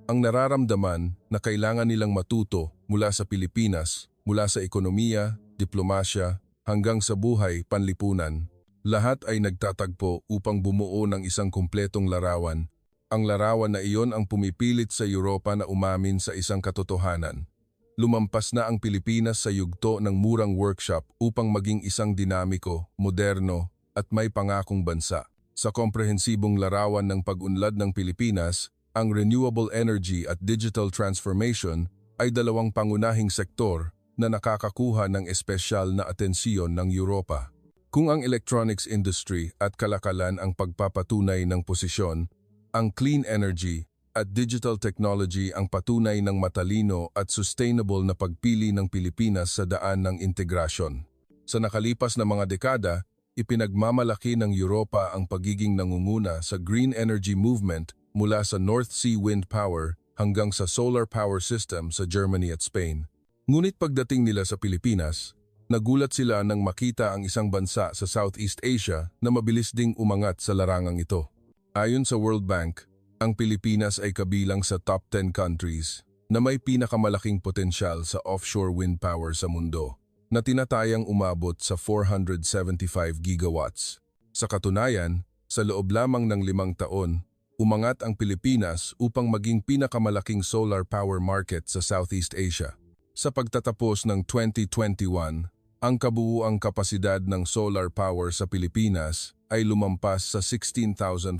ang nararamdaman na kailangan nilang matuto mula sa Pilipinas, mula sa ekonomiya, diplomasya, hanggang sa buhay panlipunan. Lahat ay nagtatagpo upang bumuo ng isang kumpletong larawan. Ang larawan na iyon ang pumipilit sa Europa na umamin sa isang katotohanan. Lumampas na ang Pilipinas sa yugto ng murang workshop upang maging isang dinamiko, moderno, at may pangakong bansa. Sa komprehensibong larawan ng pag-unlad ng Pilipinas, ang renewable energy at digital transformation ay dalawang pangunahing sektor na nakakakuha ng espesyal na atensyon ng Europa. Kung ang electronics industry at kalakalan ang pagpapatunay ng posisyon, ang clean energy at digital technology ang patunay ng matalino at sustainable na pagpili ng Pilipinas sa daan ng integrasyon. Sa nakalipas na mga dekada, ipinagmamalaki ng Europa ang pagiging nangunguna sa green energy movement mula sa North Sea wind power hanggang sa solar power system sa Germany at Spain. Ngunit pagdating nila sa Pilipinas, Nagulat sila nang makita ang isang bansa sa Southeast Asia na mabilis ding umangat sa larangang ito. Ayon sa World Bank, ang Pilipinas ay kabilang sa top 10 countries na may pinakamalaking potensyal sa offshore wind power sa mundo, na tinatayang umabot sa 475 gigawatts. Sa katunayan, sa loob lamang ng 5 taon, umangat ang Pilipinas upang maging pinakamalaking solar power market sa Southeast Asia. Sa pagtatapos ng 2021, ang kabuuang kapasidad ng solar power sa Pilipinas ay lumampas sa 16,500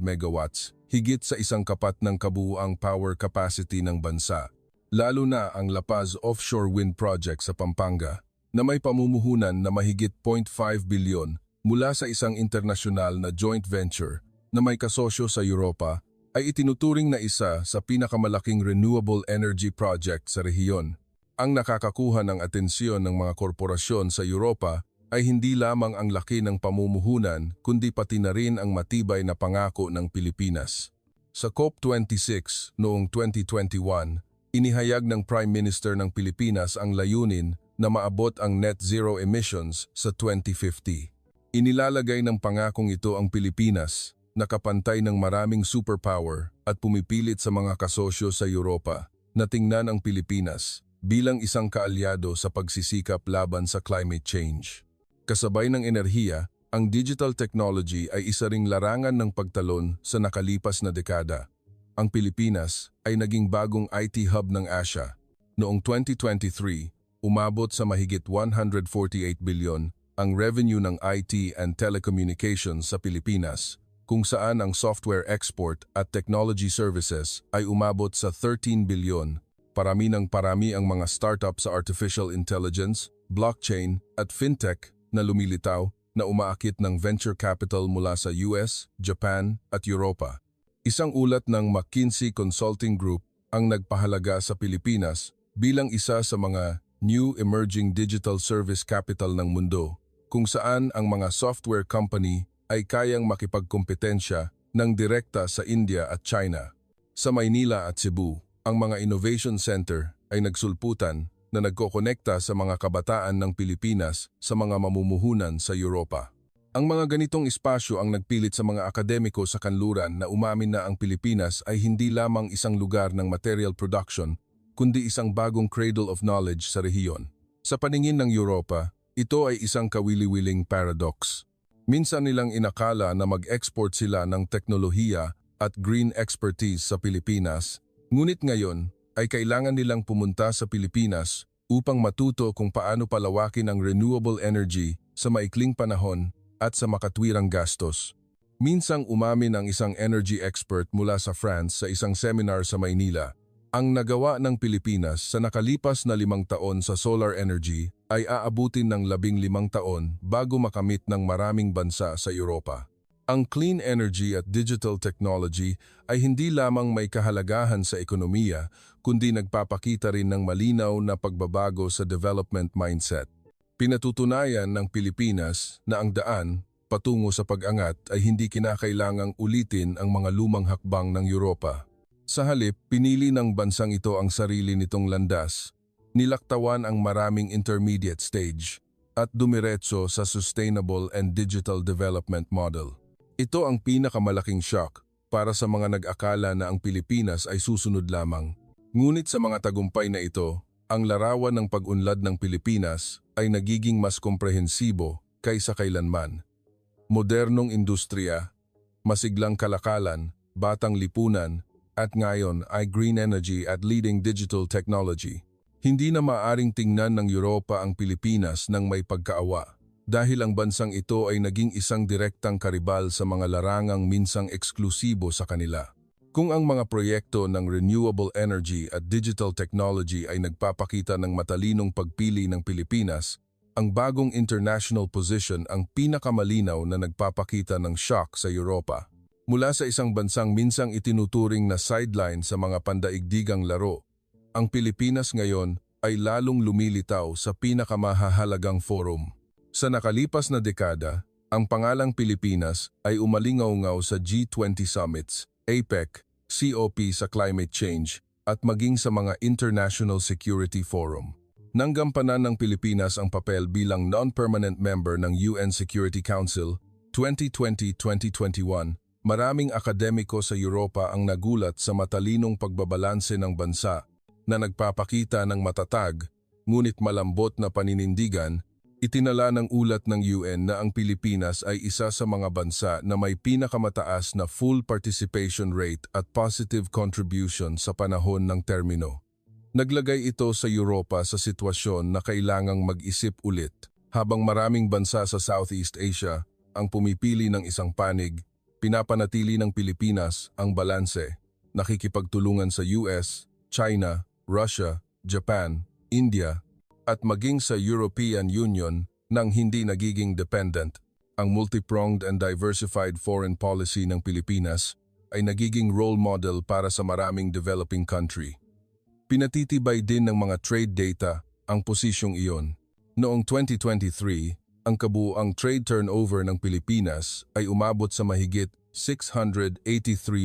megawatts, higit sa isang kapat ng kabuuang power capacity ng bansa. Lalo na ang La Paz Offshore Wind Project sa Pampanga, na may pamumuhunan na mahigit 0.5 bilyon mula sa isang internasyonal na joint venture na may kasosyo sa Europa, ay itinuturing na isa sa pinakamalaking renewable energy project sa rehiyon. Ang nakakakuha ng atensyon ng mga korporasyon sa Europa ay hindi lamang ang laki ng pamumuhunan kundi pati na rin ang matibay na pangako ng Pilipinas. Sa COP26 noong 2021, inihayag ng Prime Minister ng Pilipinas ang layunin na maabot ang net zero emissions sa 2050. Inilalagay ng pangakong ito ang Pilipinas, nakapantay ng maraming superpower at pumipilit sa mga kasosyo sa Europa na tingnan ang Pilipinas bilang isang kaalyado sa pagsisikap laban sa climate change. Kasabay ng enerhiya, ang digital technology ay isa ring larangan ng pagtalon sa nakalipas na dekada. Ang Pilipinas ay naging bagong IT hub ng Asia. Noong 2023, umabot sa mahigit 148 bilyon ang revenue ng IT and telecommunications sa Pilipinas, kung saan ang software export at technology services ay umabot sa 13 bilyon. Parami ng parami ang mga startup sa artificial intelligence, blockchain at fintech na lumilitaw na umaakit ng venture capital mula sa US, Japan at Europa. Isang ulat ng McKinsey Consulting Group ang nagpahalaga sa Pilipinas bilang isa sa mga new emerging digital service capital ng mundo, kung saan ang mga software company ay kayang makipagkompetensya ng direkta sa India at China. Sa Maynila at Cebu, ang mga innovation center ay nagsulputan na nagkokonekta sa mga kabataan ng Pilipinas sa mga mamumuhunan sa Europa. Ang mga ganitong espasyo ang nagpilit sa mga akademiko sa kanluran na umamin na ang Pilipinas ay hindi lamang isang lugar ng material production, kundi isang bagong cradle of knowledge sa rehiyon. Sa paningin ng Europa, ito ay isang kawili-wiling paradox. Minsan nilang inakala na mag-export sila ng teknolohiya at green expertise sa Pilipinas, ngunit ngayon ay kailangan nilang pumunta sa Pilipinas upang matuto kung paano palawakin ang renewable energy sa maikling panahon at sa makatwirang gastos. Minsang umamin ang isang energy expert mula sa France sa isang seminar sa Maynila, ang nagawa ng Pilipinas sa nakalipas na 5 taon sa solar energy ay aabutin ng 15 taon bago makamit ng maraming bansa sa Europa. Ang clean energy at digital technology ay hindi lamang may kahalagahan sa ekonomiya, kundi nagpapakita rin ng malinaw na pagbabago sa development mindset. Pinatutunayan ng Pilipinas na ang daan patungo sa pag-angat ay hindi kinakailangang ulitin ang mga lumang hakbang ng Europa. Sa halip, pinili ng bansang ito ang sarili nitong landas, nilaktawan ang maraming intermediate stage, at dumiretso sa sustainable and digital development model. Ito ang pinakamalaking shock para sa mga nag-akala na ang Pilipinas ay susunod lamang. Ngunit sa mga tagumpay na ito, ang larawan ng pag-unlad ng Pilipinas ay nagiging mas komprehensibo kaysa kailanman. Modernong industriya, masiglang kalakalan, batang lipunan, at ngayon ay green energy at leading digital technology. Hindi na maaring tingnan ng Europa ang Pilipinas ng may pagkaawa, dahil ang bansang ito ay naging isang direktang karibal sa mga larangang minsang eksklusibo sa kanila. Kung ang mga proyekto ng renewable energy at digital technology ay nagpapakita ng matalinong pagpili ng Pilipinas, ang bagong international position ang pinakamalinaw na nagpapakita ng shock sa Europa. Mula sa isang bansang minsang itinuturing na sideline sa mga pandaigdigang laro, ang Pilipinas ngayon ay lalong lumilitaw sa pinakamahahalagang forum. Sa nakalipas na dekada, ang pangalang Pilipinas ay umalingaw-ngaw sa G20 summits, APEC, COP sa climate change, at maging sa mga international security forum. Nanggampanan ng Pilipinas ang papel bilang non-permanent member ng UN Security Council 2020-2021. Maraming akademiko sa Europa ang nagulat sa matalinong pagbabalanse ng bansa na nagpapakita ng matatag, ngunit malambot na paninindigan. Itinala ng ulat ng UN na ang Pilipinas ay isa sa mga bansa na may pinakamataas na full participation rate at positive contribution sa panahon ng termino. Naglagay ito sa Europa sa sitwasyon na kailangang mag-isip ulit, habang maraming bansa sa Southeast Asia ang pumipili ng isang panig. Pinapanatili ng Pilipinas ang balanse, nakikipagtulungan sa US, China, Russia, Japan, India, at maging sa European Union nang hindi nagiging dependent. Ang multi-pronged and diversified foreign policy ng Pilipinas ay nagiging role model para sa maraming developing country. Pinatitibay din ng mga trade data ang posisyong iyon. Noong 2023, ang kabuuang trade turnover ng Pilipinas ay umabot sa mahigit 683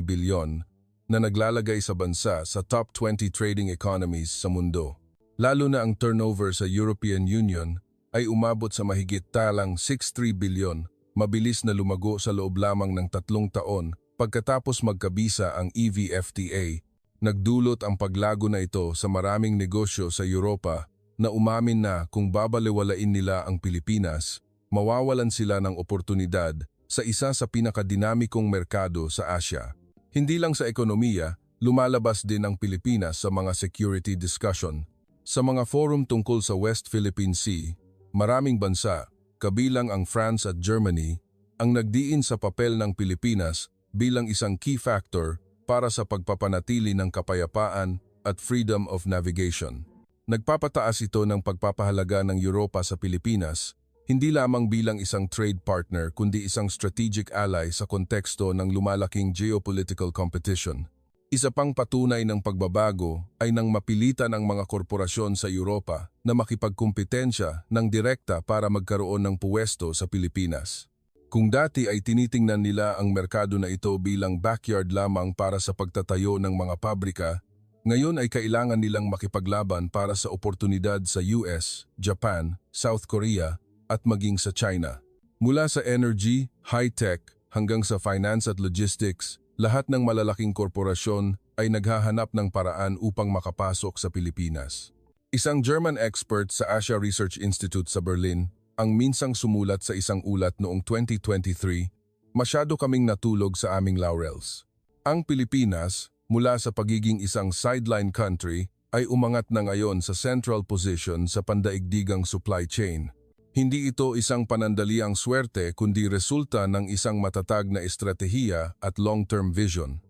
bilyon na naglalagay sa bansa sa top 20 trading economies sa mundo. Lalo na ang turnover sa European Union ay umabot sa mahigit talang 63 bilyon, mabilis na lumago sa loob lamang ng 3 taon pagkatapos magkabisa ang EVFTA. Nagdulot ang paglago na ito sa maraming negosyo sa Europa na umamin na kung babaliwalain nila ang Pilipinas, mawawalan sila ng oportunidad sa isa sa pinakadinamikong merkado sa Asia. Hindi lang sa ekonomiya, lumalabas din ang Pilipinas sa mga security discussion. Sa mga forum tungkol sa West Philippine Sea, maraming bansa, kabilang ang France at Germany, ang nagdiin sa papel ng Pilipinas bilang isang key factor para sa pagpapanatili ng kapayapaan at freedom of navigation. Nagpapataas ito ng pagpapahalaga ng Europa sa Pilipinas, hindi lamang bilang isang trade partner kundi isang strategic ally sa konteksto ng lumalaking geopolitical competition. Isa pang patunay ng pagbabago ay nang mapilitan ang mga korporasyon sa Europa na makipagkumpetensya ng direkta para magkaroon ng puwesto sa Pilipinas. Kung dati ay tinitingnan nila ang merkado na ito bilang backyard lamang para sa pagtatayo ng mga pabrika, ngayon ay kailangan nilang makipaglaban para sa oportunidad sa US, Japan, South Korea at maging sa China. Mula sa energy, high-tech hanggang sa finance at logistics, lahat ng malalaking korporasyon ay naghahanap ng paraan upang makapasok sa Pilipinas. Isang German expert sa Asia Research Institute sa Berlin ang minsang sumulat sa isang ulat noong 2023, "Masyado kaming natulog sa aming laurels." Ang Pilipinas, mula sa pagiging isang sideline country, ay umangat na ngayon sa central position sa pandaigdigang supply chain. Hindi ito isang panandaliang swerte kundi resulta ng isang matatag na estratehiya at long-term vision.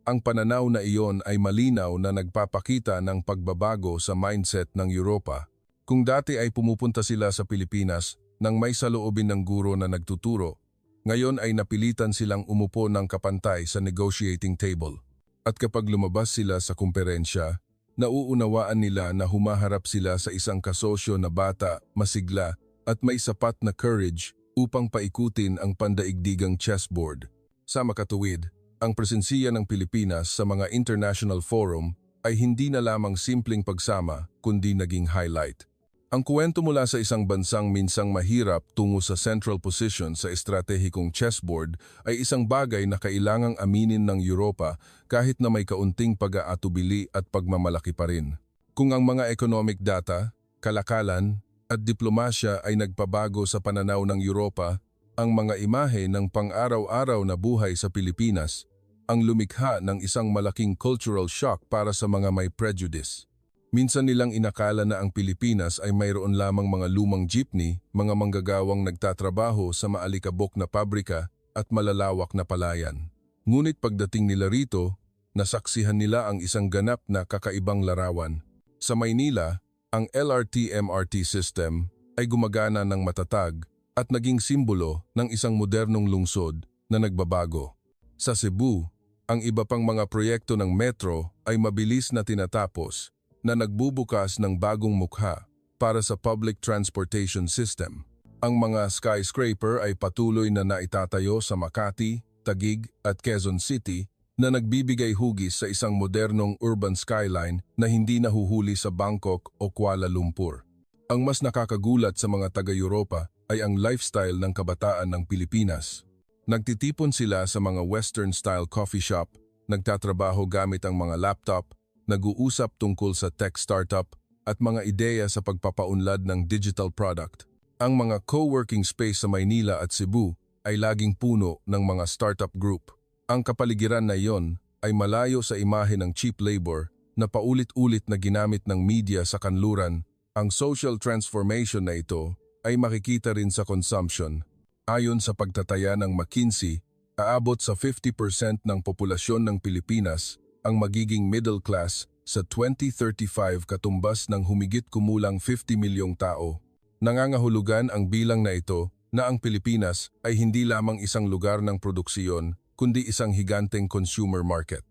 Ang pananaw na iyon ay malinaw na nagpapakita ng pagbabago sa mindset ng Europa. Kung dati ay pumupunta sila sa Pilipinas nang may saloobin ng guro na nagtuturo, ngayon ay napilitan silang umupo ng kapantay sa negotiating table. At kapag lumabas sila sa kumperensya, nauunawaan nila na humaharap sila sa isang kasosyo na bata, masigla, at may sapat na courage upang paikutin ang pandaigdigang chessboard. Sa makatuwid, ang presensiya ng Pilipinas sa mga international forum ay hindi na lamang simpleng pagsama kundi naging highlight. Ang kwento mula sa isang bansang minsang mahirap tungo sa central position sa estratehikong chessboard ay isang bagay na kailangang aminin ng Europa kahit na may kaunting pag-aatubili at pagmamalaki pa rin. Kung ang mga economic data, kalakalan, at diplomasya ay nagpabago sa pananaw ng Europa, ang mga imahe ng pang-araw-araw na buhay sa Pilipinas ang lumikha ng isang malaking cultural shock para sa mga may prejudice. Minsan nilang inakala na ang Pilipinas ay mayroon lamang mga lumang jeepney, mga manggagawang nagtatrabaho sa maalikabok na pabrika at malalawak na palayan. Ngunit pagdating nila rito, nasaksihan nila ang isang ganap na kakaibang larawan. Sa Maynila, ang LRT-MRT system ay gumagana ng matatag at naging simbolo ng isang modernong lungsod na nagbabago. Sa Cebu, ang iba pang mga proyekto ng metro ay mabilis na tinatapos na nagbubukas ng bagong mukha para sa public transportation system. Ang mga skyscraper ay patuloy na naitatayo sa Makati, Taguig at Quezon City na nagbibigay hugis sa isang modernong urban skyline na hindi nahuhuli sa Bangkok o Kuala Lumpur. Ang mas nakakagulat sa mga taga-Europa ay ang lifestyle ng kabataan ng Pilipinas. Nagtitipon sila sa mga Western-style coffee shop, nagtatrabaho gamit ang mga laptop, nag-uusap tungkol sa tech startup at mga ideya sa pagpapaunlad ng digital product. Ang mga co-working space sa Maynila at Cebu ay laging puno ng mga startup group. Ang kapaligiran na iyon ay malayo sa imahe ng cheap labor na paulit-ulit na ginamit ng media sa kanluran. Ang social transformation na ito ay makikita rin sa consumption. Ayon sa pagtataya ng McKinsey, aabot sa 50% ng populasyon ng Pilipinas ang magiging middle class sa 2035 katumbas ng humigit kumulang 50 milyong tao. Nangangahulugan ang bilang na ito na ang Pilipinas ay hindi lamang isang lugar ng produksiyon kundi isang higanteng consumer market.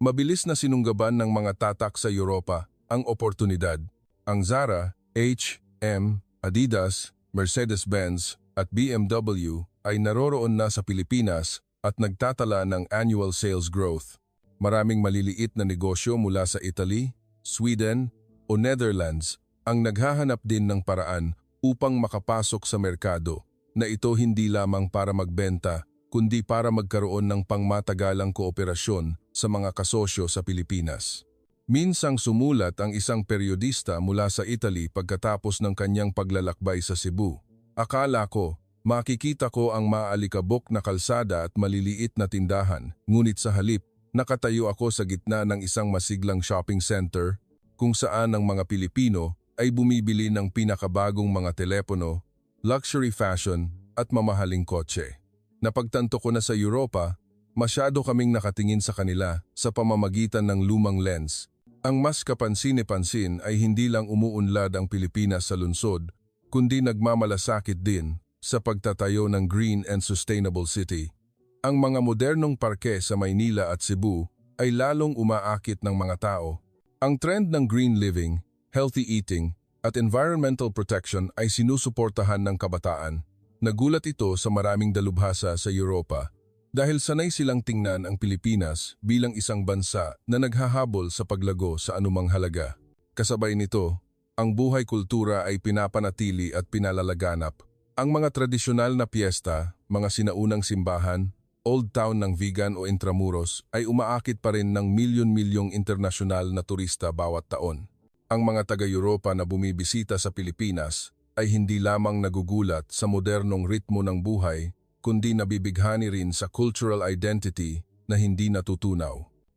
Mabilis na sinunggaban ng mga tatak sa Europa ang oportunidad. Ang Zara, H&M, Adidas, Mercedes-Benz at BMW ay naroroon na sa Pilipinas at nagtatala ng annual sales growth. Maraming maliliit na negosyo mula sa Italy, Sweden o Netherlands ang naghahanap din ng paraan upang makapasok sa merkado na ito hindi lamang para magbenta kundi para magkaroon ng pangmatagalang kooperasyon sa mga kasosyo sa Pilipinas. Minsang sumulat ang isang periodista mula sa Italy pagkatapos ng kanyang paglalakbay sa Cebu. Akala ko, makikita ko ang maalikabok na kalsada at maliliit na tindahan, ngunit sa halip, nakatayo ako sa gitna ng isang masiglang shopping center kung saan ang mga Pilipino ay bumibili ng pinakabagong mga telepono, luxury fashion at mamahaling kotse. Napagtanto ko na sa Europa, masyado kaming nakatingin sa kanila sa pamamagitan ng lumang lens. Ang mas kapansin-pansin ay hindi lang umuunlad ang Pilipinas sa lungsod, kundi nagmamalasakit din sa pagtatayo ng green and sustainable city. Ang mga modernong parke sa Maynila at Cebu ay lalong umaakit ng mga tao. Ang trend ng green living, healthy eating, at environmental protection ay sinusuportahan ng kabataan. Nagulat ito sa maraming dalubhasa sa Europa dahil sanay silang tingnan ang Pilipinas bilang isang bansa na naghahabol sa paglago sa anumang halaga. Kasabay nito, ang buhay kultura ay pinapanatili at pinalalaganap. Ang mga tradisyonal na piyesta, mga sinaunang simbahan, Old Town ng Vigan o Intramuros ay umaakit pa rin ng milyon-milyong internasyonal na turista bawat taon. Ang mga taga-Europa na bumibisita sa Pilipinas ay hindi lamang nagugulat sa modernong ritmo ng buhay, kundi nabibighani rin sa cultural identity na hindi natutunaw.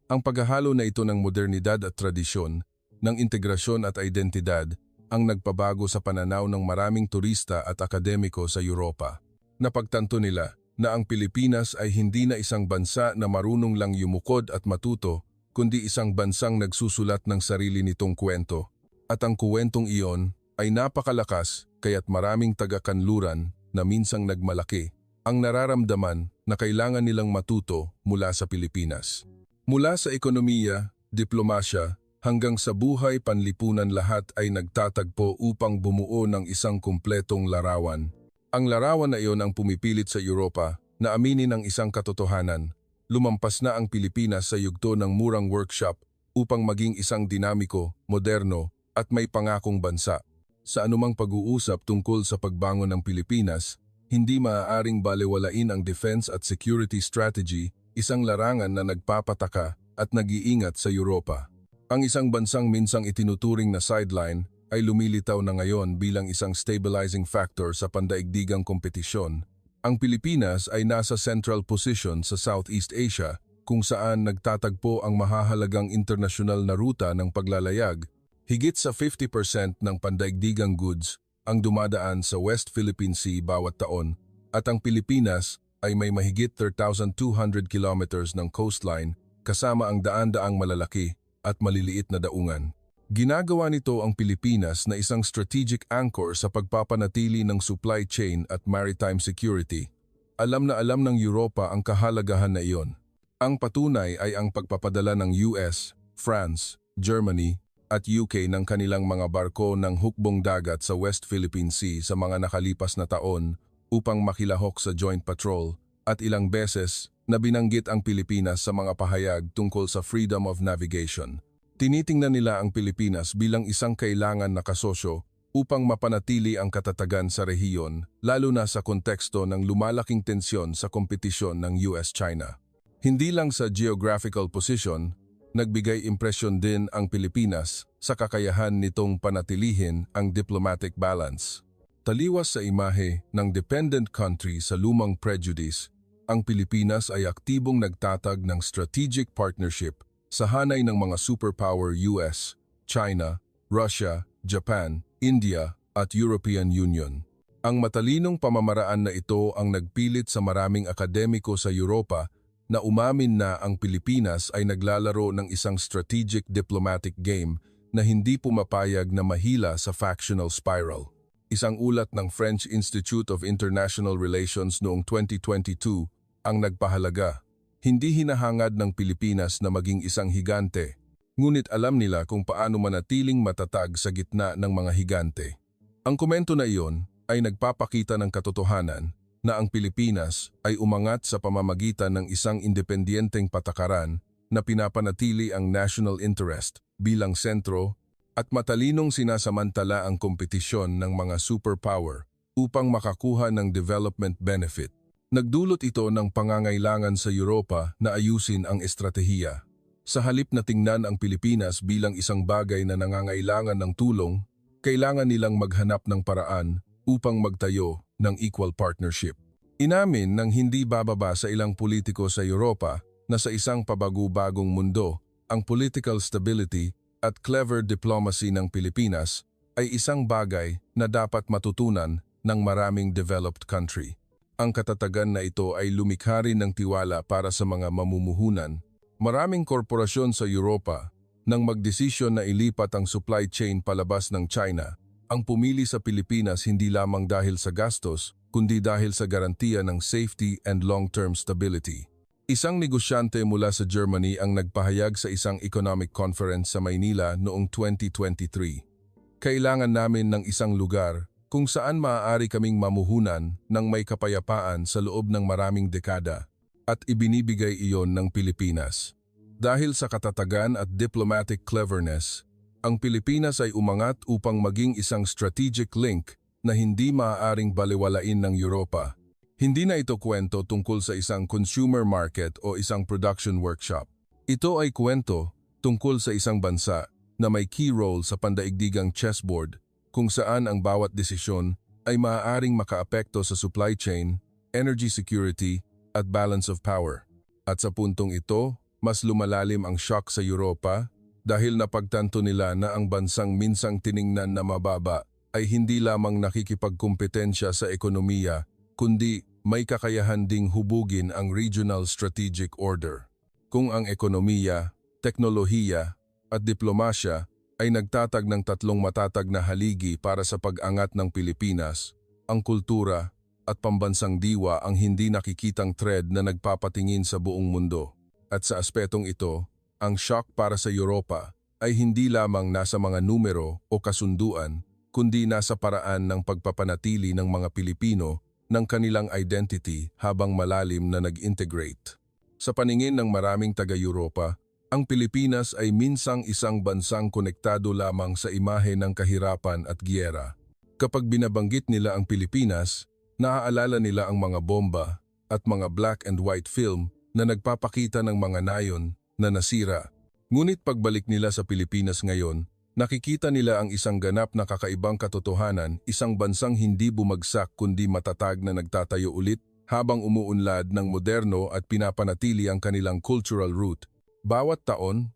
Ang paghahalo na ito ng modernidad at tradisyon, ng integrasyon at identidad, ang nagpabago sa pananaw ng maraming turista at akademiko sa Europa. Napagtanto nila na ang Pilipinas ay hindi na isang bansa na marunong lang yumukod at matuto, kundi isang bansang nagsusulat ng sarili nitong kwento. At ang kuwentong iyon ay napakalakas kaya't maraming taga-kanluran na minsang nagmalaki ang nararamdaman na kailangan nilang matuto mula sa Pilipinas. Mula sa ekonomiya, diplomasya, hanggang sa buhay panlipunan lahat ay nagtatagpo upang bumuo ng isang kumpletong larawan. Ang larawan na iyon ang pumipilit sa Europa na aminin ang isang katotohanan. Lumampas na ang Pilipinas sa yugto ng murang workshop upang maging isang dinamiko, moderno at may pangakong bansa. Sa anumang pag-uusap tungkol sa pagbangon ng Pilipinas, hindi maaaring balewalain ang defense at security strategy, isang larangan na nagpapataka at nag-iingat sa Europa. Ang isang bansang minsang itinuturing na sideline ay lumilitaw na ngayon bilang isang stabilizing factor sa pandaigdigang kompetisyon. Ang Pilipinas ay nasa central position sa Southeast Asia kung saan nagtatagpo ang mahahalagang internasyonal na ruta ng paglalayag. Higit sa 50% ng pandaigdigang goods ang dumadaan sa West Philippine Sea bawat taon at ang Pilipinas ay may mahigit 3,200 kilometers ng coastline kasama ang daan-daang malalaki at maliliit na daungan. Ginagawa nito ang Pilipinas na isang strategic anchor sa pagpapanatili ng supply chain at maritime security. Alam na alam ng Europa ang kahalagahan na iyon. Ang patunay ay ang pagpapadala ng US, France, Germany, at UK ng kanilang mga barko ng hukbong dagat sa West Philippine Sea sa mga nakalipas na taon upang makilahok sa joint patrol at ilang beses na binanggit ang Pilipinas sa mga pahayag tungkol sa freedom of navigation. Tinitingnan nila ang Pilipinas bilang isang kailangan na kasosyo upang mapanatili ang katatagan sa rehiyon, lalo na sa konteksto ng lumalaking tensyon sa kompetisyon ng US-China. Hindi lang sa geographical position, nagbigay impresyon din ang Pilipinas sa kakayahan nitong panatilihin ang diplomatic balance. Taliwas sa imahe ng dependent country sa lumang prejudice, ang Pilipinas ay aktibong nagtatag ng strategic partnership sa hanay ng mga superpower US, China, Russia, Japan, India at European Union. Ang matalinong pamamaraan na ito ang nagpilit sa maraming akademiko sa Europa na umamin na ang Pilipinas ay naglalaro ng isang strategic diplomatic game na hindi pumapayag na mahila sa factional spiral. Isang ulat ng French Institute of International Relations noong 2022 ang nagpahalaga. Hindi hinahangad ng Pilipinas na maging isang higante, ngunit alam nila kung paano manatiling matatag sa gitna ng mga higante. Ang komento na iyon ay nagpapakita ng katotohanan na ang Pilipinas ay umangat sa pamamagitan ng isang independiyenteng patakaran na pinapanatili ang national interest bilang sentro at matalinong sinasamantala ang kompetisyon ng mga superpower upang makakuha ng development benefit. Nagdulot ito ng pangangailangan sa Europa na ayusin ang estratehiya. Sa halip na tingnan ang Pilipinas bilang isang bagay na nangangailangan ng tulong, kailangan nilang maghanap ng paraan upang magtayo ng equal partnership. Inamin ng hindi bababa sa ilang politiko sa Europa na sa isang pabago-bagong mundo, ang political stability at clever diplomacy ng Pilipinas ay isang bagay na dapat matutunan ng maraming developed country. Ang katatagan na ito ay lumikha rin ng tiwala para sa mga mamumuhunan. Maraming korporasyon sa Europa nang magdesisyon na ilipat ang supply chain palabas ng China, ang pumili sa Pilipinas hindi lamang dahil sa gastos, kundi dahil sa garantiya ng safety and long-term stability. Isang negosyante mula sa Germany ang nagpahayag sa isang economic conference sa Maynila noong 2023. Kailangan namin ng isang lugar kung saan maaari kaming mamuhunan ng may kapayapaan sa loob ng maraming dekada, at ibinibigay iyon ng Pilipinas. Dahil sa katatagan at diplomatic cleverness, ang Pilipinas ay umangat upang maging isang strategic link na hindi maaaring baliwalain ng Europa. Hindi na ito kwento tungkol sa isang consumer market o isang production workshop. Ito ay kwento tungkol sa isang bansa na may key role sa pandaigdigang chessboard kung saan ang bawat desisyon ay maaaring makaapekto sa supply chain, energy security, at balance of power. At sa puntong ito, mas lumalalim ang shock sa Europa dahil napagtanto nila na ang bansang minsang tiningnan na mababa ay hindi lamang nakikipagkumpetensya sa ekonomiya, kundi may kakayahan ding hubugin ang regional strategic order. Kung ang ekonomiya, teknolohiya, at diplomasya ay nagtatag ng tatlong matatag na haligi para sa pag-angat ng Pilipinas, ang kultura at pambansang diwa ang hindi nakikitang thread na nagpapatingin sa buong mundo. At sa aspetong ito, ang shock para sa Europa ay hindi lamang nasa mga numero o kasunduan, kundi nasa paraan ng pagpapanatili ng mga Pilipino ng kanilang identity habang malalim na nag-integrate. Sa paningin ng maraming taga-Europa, ang Pilipinas ay minsang isang bansang konektado lamang sa imahe ng kahirapan at giyera. Kapag binabanggit nila ang Pilipinas, naaalala nila ang mga bomba at mga black and white film na nagpapakita ng mga nayon na nasira. Ngunit pagbalik nila sa Pilipinas ngayon, nakikita nila ang isang ganap na kakaibang katotohanan, isang bansang hindi bumagsak kundi matatag na nagtatayo ulit habang umuunlad ng moderno at pinapanatili ang kanilang cultural root. Bawat taon,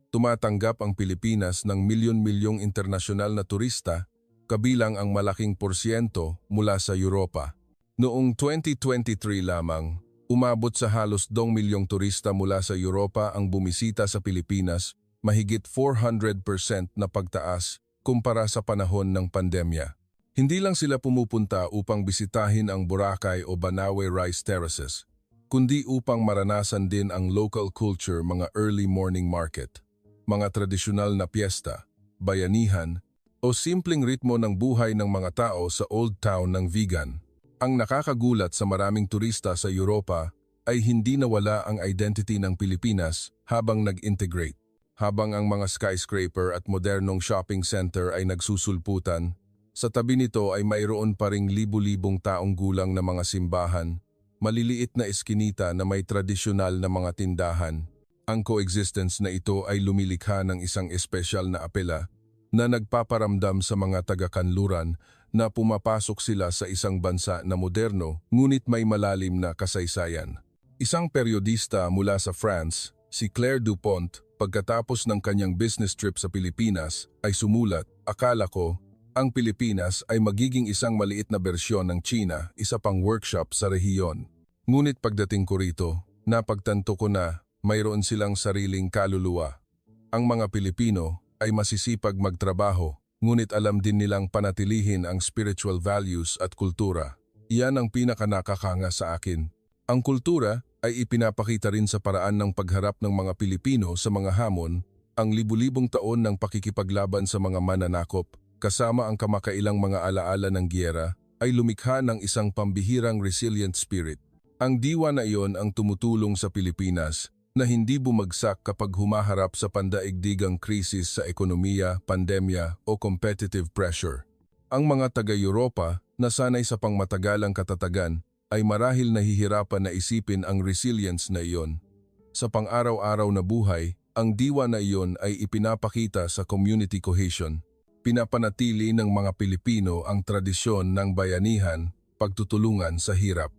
tumatanggap ang Pilipinas ng milyon-milyong internasyonal na turista, kabilang ang malaking porsyento mula sa Europa. Noong 2023 lamang, umabot sa halos 2 milyong turista mula sa Europa ang bumisita sa Pilipinas, mahigit 400% na pagtaas kumpara sa panahon ng pandemya. Hindi lang sila pumupunta upang bisitahin ang Boracay o Banawe Rice Terraces, kundi upang maranasan din ang local culture, mga early morning market, mga tradisyonal na piyesta, bayanihan, o simpleng ritmo ng buhay ng mga tao sa Old Town ng Vigan. Ang nakakagulat sa maraming turista sa Europa ay hindi nawala ang identity ng Pilipinas habang nag-integrate. Habang ang mga skyscraper at modernong shopping center ay nagsusulputan, sa tabi nito ay mayroon pa ring libu-libong taong gulang na mga simbahan, maliliit na eskinita na may tradisyonal na mga tindahan. Ang coexistence na ito ay lumilikha ng isang espesyal na apela na nagpaparamdam sa mga taga-kanluran na pumapasok sila sa isang bansa na moderno ngunit may malalim na kasaysayan. Isang periodista mula sa France, si Claire Dupont, pagkatapos ng kanyang business trip sa Pilipinas ay sumulat, "Akala ko, ang Pilipinas ay magiging isang maliit na bersyon ng China, isa pang workshop sa rehiyon. Ngunit pagdating ko rito, napagtanto ko na mayroon silang sariling kaluluwa. Ang mga Pilipino ay masisipag magtrabaho, ngunit alam din nilang panatilihin ang spiritual values at kultura. Iyan ang pinakanakakanga sa akin. Ang kultura ay ipinapakita rin sa paraan ng pagharap ng mga Pilipino sa mga hamon, ang libu-libong taon ng pakikipaglaban sa mga mananakop, kasama ang kamakailang mga alaala ng giyera, ay lumikha ng isang pambihirang resilient spirit. Ang diwa na iyon ang tumutulong sa Pilipinas na hindi bumagsak kapag humaharap sa pandaigdigang krisis sa ekonomiya, pandemya o competitive pressure. Ang mga taga-Europa na sanay sa pangmatagalang katatagan ay marahil nahihirapan na isipin ang resilience na iyon. Sa pang-araw-araw na buhay, ang diwa na iyon ay ipinapakita sa community cohesion. Pinapanatili ng mga Pilipino ang tradisyon ng bayanihan, pagtutulungan sa hirap.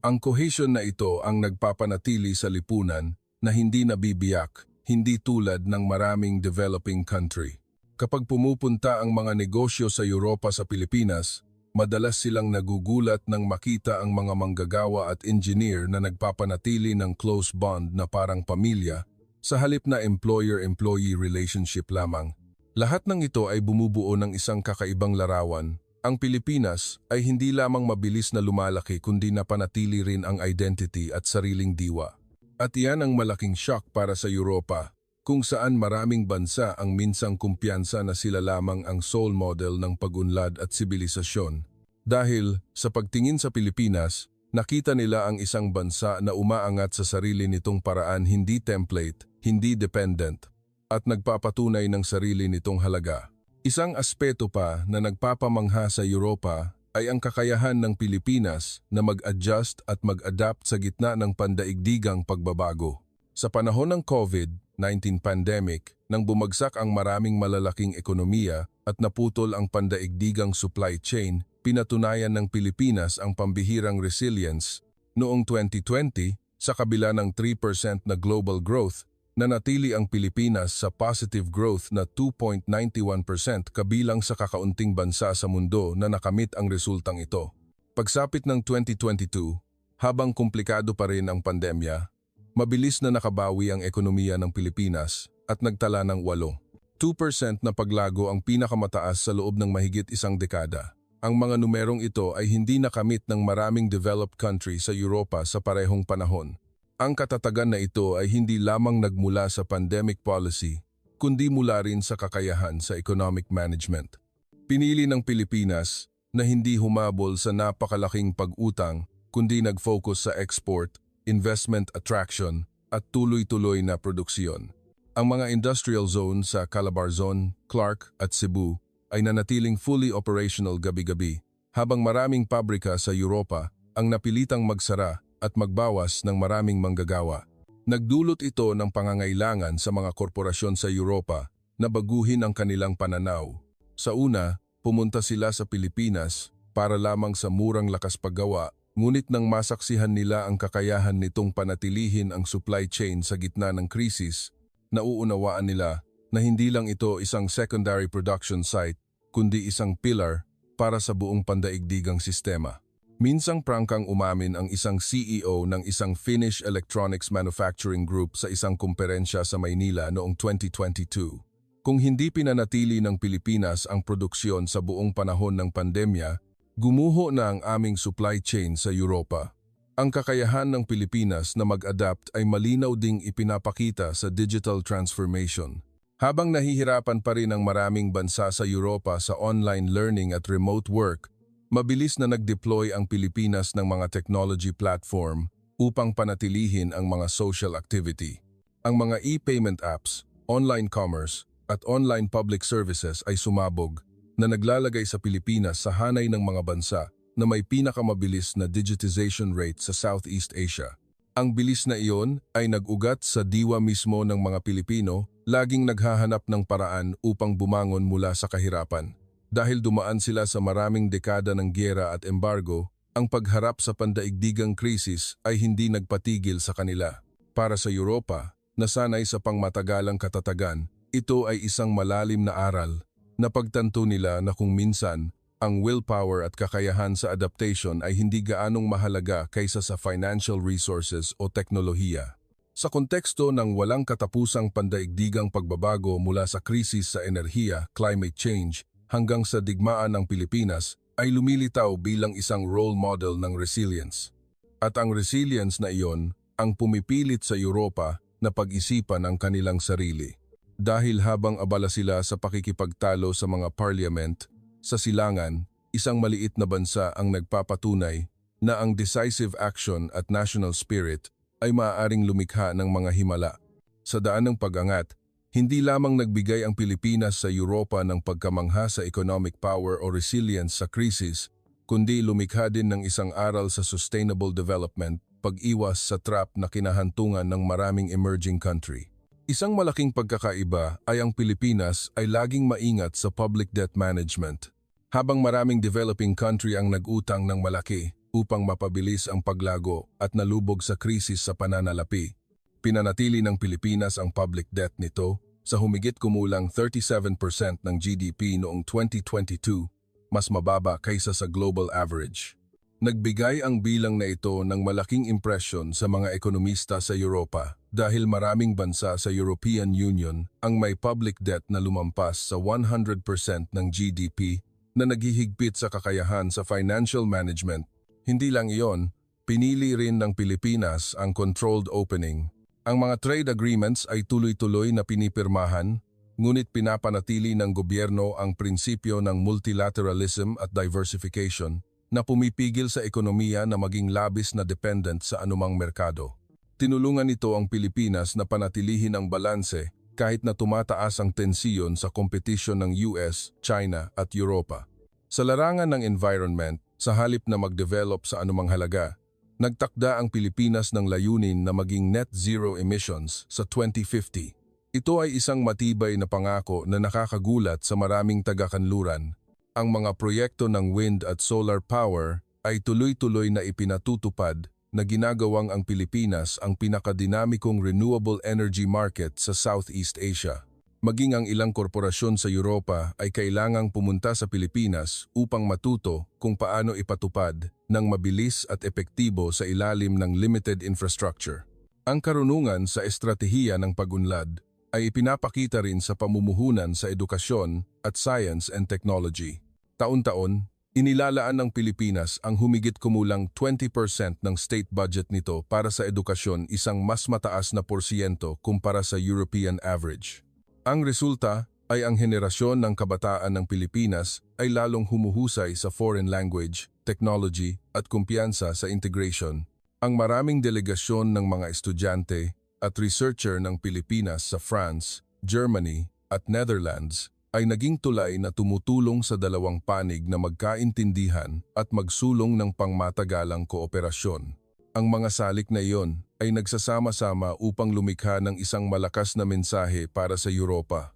Ang cohesion na ito ang nagpapanatili sa lipunan na hindi nabibiyak, hindi tulad ng maraming developing country. Kapag pumupunta ang mga negosyo sa Europa sa Pilipinas, madalas silang nagugulat nang makita ang mga manggagawa at engineer na nagpapanatili ng close bond na parang pamilya sa halip na employer-employee relationship lamang. Lahat ng ito ay bumubuo ng isang kakaibang larawan. Ang Pilipinas ay hindi lamang mabilis na lumalaki kundi napanatili rin ang identity at sariling diwa. At iyan ang malaking shock para sa Europa, kung saan maraming bansa ang minsang kumpiyansa na sila lamang ang sole model ng pag-unlad at sibilisasyon. Dahil sa pagtingin sa Pilipinas, nakita nila ang isang bansa na umaangat sa sarili nitong paraan, hindi template, hindi dependent, at nagpapatunay ng sarili nitong halaga. Isang aspeto pa na nagpapamangha sa Europa ay ang kakayahan ng Pilipinas na mag-adjust at mag-adapt sa gitna ng pandaigdigang pagbabago. Sa panahon ng COVID-19 pandemic, nang bumagsak ang maraming malalaking ekonomiya at naputol ang pandaigdigang supply chain, pinatunayan ng Pilipinas ang pambihirang resilience. Noong 2020, sa kabila ng 3% na global growth, nanatili ang Pilipinas sa positive growth na 2.91% kabilang sa kakaunting bansa sa mundo na nakamit ang resultang ito. Pagsapit ng 2022, habang komplikado pa rin ang pandemya, mabilis na nakabawi ang ekonomiya ng Pilipinas at nagtala ng 2% na paglago, ang pinakamataas sa loob ng mahigit isang dekada. Ang mga numerong ito ay hindi nakamit ng maraming developed country sa Europa sa parehong panahon. Ang katatagan na ito ay hindi lamang nagmula sa pandemic policy, kundi mula rin sa kakayahan sa economic management. Pinili ng Pilipinas na hindi humabol sa napakalaking pag-utang, kundi nag-focus sa export, investment attraction, at tuloy-tuloy na produksyon. Ang mga industrial zone sa Calabarzon, Clark at Cebu ay nanatiling fully operational gabi-gabi, habang maraming pabrika sa Europa ang napilitang magsara at magbawas ng maraming manggagawa. Nagdulot ito ng pangangailangan sa mga korporasyon sa Europa na baguhin ang kanilang pananaw. Sa una, pumunta sila sa Pilipinas para lamang sa murang lakas paggawa, ngunit nang masaksihan nila ang kakayahan nitong panatilihin ang supply chain sa gitna ng krisis, nauunawaan nila na hindi lang ito isang secondary production site, kundi isang pillar para sa buong pandaigdigang sistema. Minsang prangkang umamin ang isang CEO ng isang Finnish electronics manufacturing group sa isang kumperensya sa Maynila noong 2022. Kung hindi pinanatili ng Pilipinas ang produksyon sa buong panahon ng pandemya, gumuho na ang aming supply chain sa Europa. Ang kakayahan ng Pilipinas na mag-adapt ay malinaw ding ipinapakita sa digital transformation. Habang nahihirapan pa rin ang maraming bansa sa Europa sa online learning at remote work, Mabilis na nag-deploy ang Pilipinas ng mga technology platform upang panatilihin ang mga social activity. Ang mga e-payment apps, online commerce, at online public services ay sumabog na naglalagay sa Pilipinas sa hanay ng mga bansa na may pinakamabilis na digitization rate sa Southeast Asia. Ang bilis na iyon ay nag-ugat sa diwa mismo ng mga Pilipino, laging naghahanap ng paraan upang bumangon mula sa kahirapan. Dahil dumaan sila sa maraming dekada ng giyera at embargo, ang pagharap sa pandaigdigang krisis ay hindi nagpatigil sa kanila. Para sa Europa, na sanay sa pangmatagalang katatagan, ito ay isang malalim na aral na pagtanto nila na kung minsan, ang willpower at kakayahan sa adaptation ay hindi gaanong mahalaga kaysa sa financial resources o teknolohiya. Sa konteksto ng walang katapusang pandaigdigang pagbabago mula sa krisis sa enerhiya, climate change, hanggang sa digmaan ng Pilipinas ay lumilitaw bilang isang role model ng resilience. At ang resilience na iyon ang pumipilit sa Europa na pag-isipan ang kanilang sarili. Dahil habang abala sila sa pakikipagtalo sa mga parliament, sa silangan, isang maliit na bansa ang nagpapatunay na ang decisive action at national spirit ay maaaring lumikha ng mga himala. Sa daan ng pag-angat, hindi lamang nagbigay ang Pilipinas sa Europa ng pagkamangha sa economic power o resilience sa krisis, kundi lumikha din ng isang aral sa sustainable development, pag-iwas sa trap na kinahantungan ng maraming emerging country. Isang malaking pagkakaiba ay ang Pilipinas ay laging maingat sa public debt management. Habang maraming developing country ang nag-utang ng malaki upang mapabilis ang paglago at nalubog sa krisis sa pananalapi, pinanatili ng Pilipinas ang public debt nito sa humigit kumulang 37% ng GDP noong 2022, mas mababa kaysa sa global average. Nagbigay ang bilang na ito ng malaking impresyon sa mga ekonomista sa Europa dahil maraming bansa sa European Union ang may public debt na lumampas sa 100% ng GDP na naghihigpit sa kakayahan sa financial management. Hindi lang iyon, pinili rin ng Pilipinas ang controlled opening. Ang mga trade agreements ay tuloy-tuloy na pinipirmahan, ngunit pinapanatili ng gobyerno ang prinsipyo ng multilateralism at diversification na pumipigil sa ekonomiya na maging labis na dependent sa anumang merkado. Tinulungan nito ang Pilipinas na panatilihin ang balanse kahit na tumataas ang tensiyon sa kompetisyon ng US, China at Europa. Sa larangan ng environment, sa halip na mag-develop sa anumang halaga, nagtakda ang Pilipinas ng layunin na maging net zero emissions sa 2050. Ito ay isang matibay na pangako na nakakagulat sa maraming taga-kanluran. Ang mga proyekto ng wind at solar power ay tuloy-tuloy na ipinatutupad na ginagawang ang Pilipinas ang pinakadinamikong renewable energy market sa Southeast Asia. Maging ang ilang korporasyon sa Europa ay kailangang pumunta sa Pilipinas upang matuto kung paano ipatupad ng mabilis at epektibo sa ilalim ng limited infrastructure. Ang karunungan sa estratehiya ng pag-unlad ay ipinapakita rin sa pamumuhunan sa edukasyon at science and technology. Taon-taon, inilalaan ng Pilipinas ang humigit kumulang 20% ng state budget nito para sa edukasyon, isang mas mataas na porsyento kumpara sa European average. Ang resulta ay ang henerasyon ng kabataan ng Pilipinas ay lalong humuhusay sa foreign language, technology at kumpiyansa sa integration. Ang maraming delegasyon ng mga estudyante at researcher ng Pilipinas sa France, Germany at Netherlands ay naging tulay na tumutulong sa dalawang panig na magkaintindihan at magsulong ng pangmatagalang kooperasyon. Ang mga salik na iyon ay nagsasama-sama upang lumikha ng isang malakas na mensahe para sa Europa.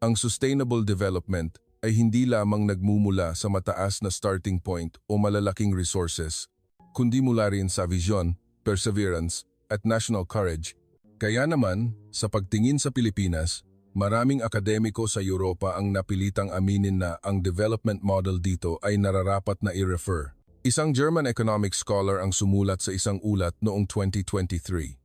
Ang sustainable development ay hindi lamang nagmumula sa mataas na starting point o malalaking resources, kundi mula rin sa vision, perseverance at national courage. Kaya naman, sa pagtingin sa Pilipinas, maraming akademiko sa Europa ang napilitang aminin na ang development model dito ay nararapat na i-refer. Isang German economic scholar ang sumulat sa isang ulat noong 2023.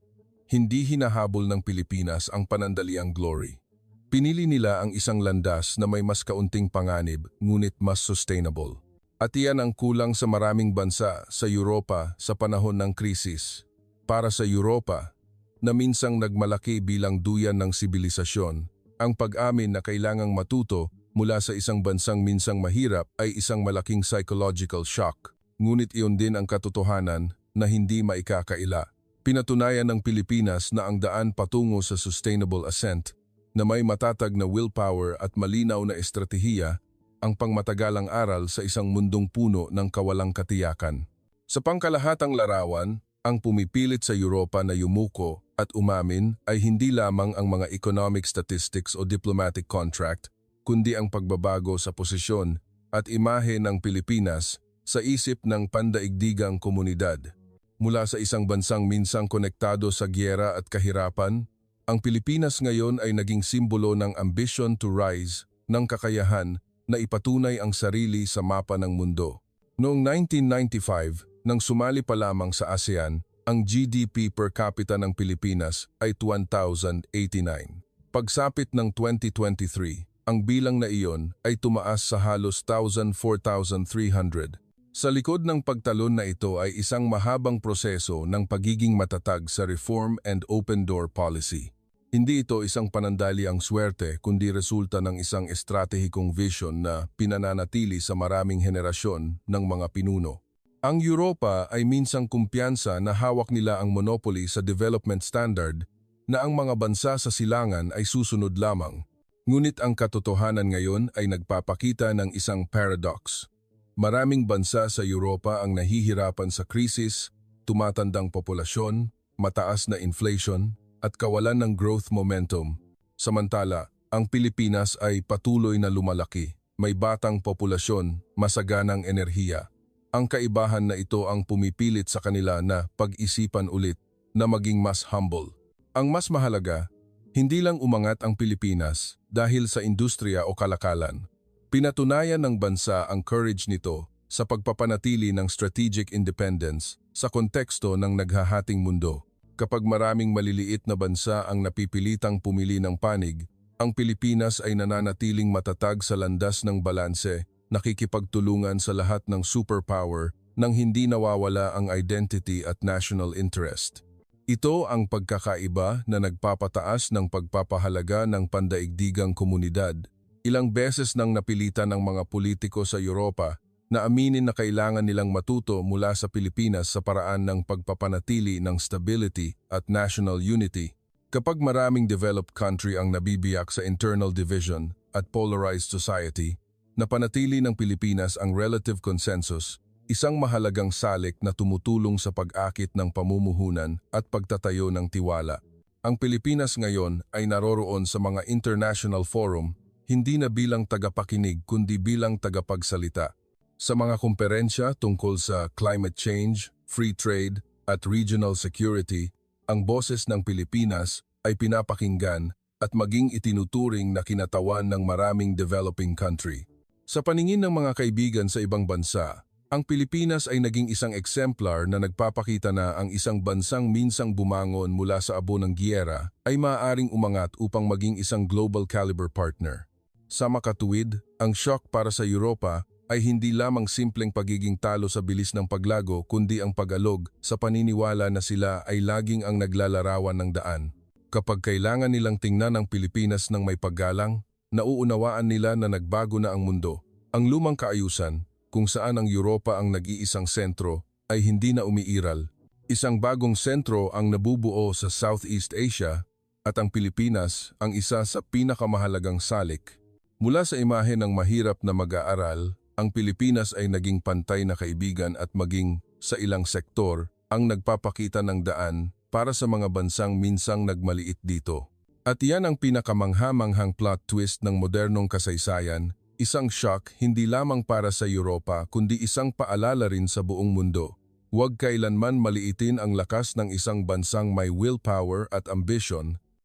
Hindi hinahabol ng Pilipinas ang panandaliang glory. Pinili nila ang isang landas na may mas kaunting panganib ngunit mas sustainable. At iyan ang kulang sa maraming bansa sa Europa sa panahon ng krisis. Para sa Europa, na minsang nagmalaki bilang duyan ng sibilisasyon, ang pag-amin na kailangang matuto mula sa isang bansang minsang mahirap ay isang malaking psychological shock. Ngunit iyon din ang katotohanan na hindi maikakaila. Pinatunayan ng Pilipinas na ang daan patungo sa sustainable ascent na may matatag na willpower at malinaw na estratehiya ang pangmatagalang aral sa isang mundong puno ng kawalang katiyakan. Sa pangkalahatang larawan, ang pumipilit sa Europa na yumuko at umamin ay hindi lamang ang mga economic statistics o diplomatic contract, kundi ang pagbabago sa posisyon at imahe ng Pilipinas sa isip ng pandaigdigang komunidad. Mula sa isang bansang minsang konektado sa giyera at kahirapan, ang Pilipinas ngayon ay naging simbolo ng ambition to rise, ng kakayahan na ipatunay ang sarili sa mapa ng mundo. Noong 1995, nang sumali pa lamang sa ASEAN, ang GDP per capita ng Pilipinas ay 1,089. Pagsapit ng 2023, ang bilang na iyon ay tumaas sa halos 4,300. Sa likod ng pagtalon na ito ay isang mahabang proseso ng pagiging matatag sa reform and open door policy. Hindi ito isang panandaliang swerte kundi resulta ng isang estratehikong vision na pinananatili sa maraming henerasyon ng mga pinuno. Ang Europa ay minsang kumpiyansa na hawak nila ang monopoly sa development standard na ang mga bansa sa silangan ay susunod lamang. Ngunit ang katotohanan ngayon ay nagpapakita ng isang paradox. Maraming bansa sa Europa ang nahihirapan sa krisis, tumatandang populasyon, mataas na inflation, at kawalan ng growth momentum. Samantala, ang Pilipinas ay patuloy na lumalaki, may batang populasyon, masaganang enerhiya. Ang kaibahan na ito ang pumipilit sa kanila na pag-isipan ulit na maging mas humble. Ang mas mahalaga, hindi lang umangat ang Pilipinas dahil sa industriya o kalakalan. Pinatunayan ng bansa ang courage nito sa pagpapanatili ng strategic independence sa konteksto ng naghahating mundo. Kapag maraming maliliit na bansa ang napipilitang pumili ng panig, ang Pilipinas ay nananatiling matatag sa landas ng balanse, nakikipagtulungan sa lahat ng superpower nang hindi nawawala ang identity at national interest. Ito ang pagkakaiba na nagpapataas ng pagpapahalaga ng pandaigdigang komunidad. Ilang beses nang napilitan ng mga politiko sa Europa na aminin na kailangan nilang matuto mula sa Pilipinas sa paraan ng pagpapanatili ng stability at national unity. Kapag maraming developed country ang nabibiyak sa internal division at polarized society, napanatili ng Pilipinas ang relative consensus, isang mahalagang salik na tumutulong sa pag-akit ng pamumuhunan at pagtatayo ng tiwala. Ang Pilipinas ngayon ay naroroon sa mga international forum, hindi na bilang tagapakinig kundi bilang tagapagsalita. Sa mga komperensya tungkol sa climate change, free trade at regional security, ang boses ng Pilipinas ay pinapakinggan at maging itinuturing na kinatawan ng maraming developing country. Sa paningin ng mga kaibigan sa ibang bansa, ang Pilipinas ay naging isang exemplar na nagpapakita na ang isang bansang minsang bumangon mula sa abo ng giyera ay maaaring umangat upang maging isang global caliber partner. Sa makatuwid, ang shock para sa Europa ay hindi lamang simpleng pagiging talo sa bilis ng paglago kundi ang pag-alog sa paniniwala na sila ay laging ang naglalarawan ng daan. Kapag kailangan nilang tingnan ang Pilipinas ng may paggalang, nauunawaan nila na nagbago na ang mundo. Ang lumang kaayusan, kung saan ang Europa ang nag-iisang sentro, ay hindi na umiiral. Isang bagong sentro ang nabubuo sa Southeast Asia at ang Pilipinas ang isa sa pinakamahalagang salik. Mula sa imahe ng mahirap na mag-aaral, ang Pilipinas ay naging pantay na kaibigan at maging sa ilang sektor ang nagpapakita ng daan para sa mga bansang minsang nagmaliit dito. At iyan ang pinakamangha-manghang plot twist ng modernong kasaysayan, isang shock hindi lamang para sa Europa kundi isang paalala rin sa buong mundo. Huwag kailanman maliitin ang lakas ng isang bansang may willpower at ambition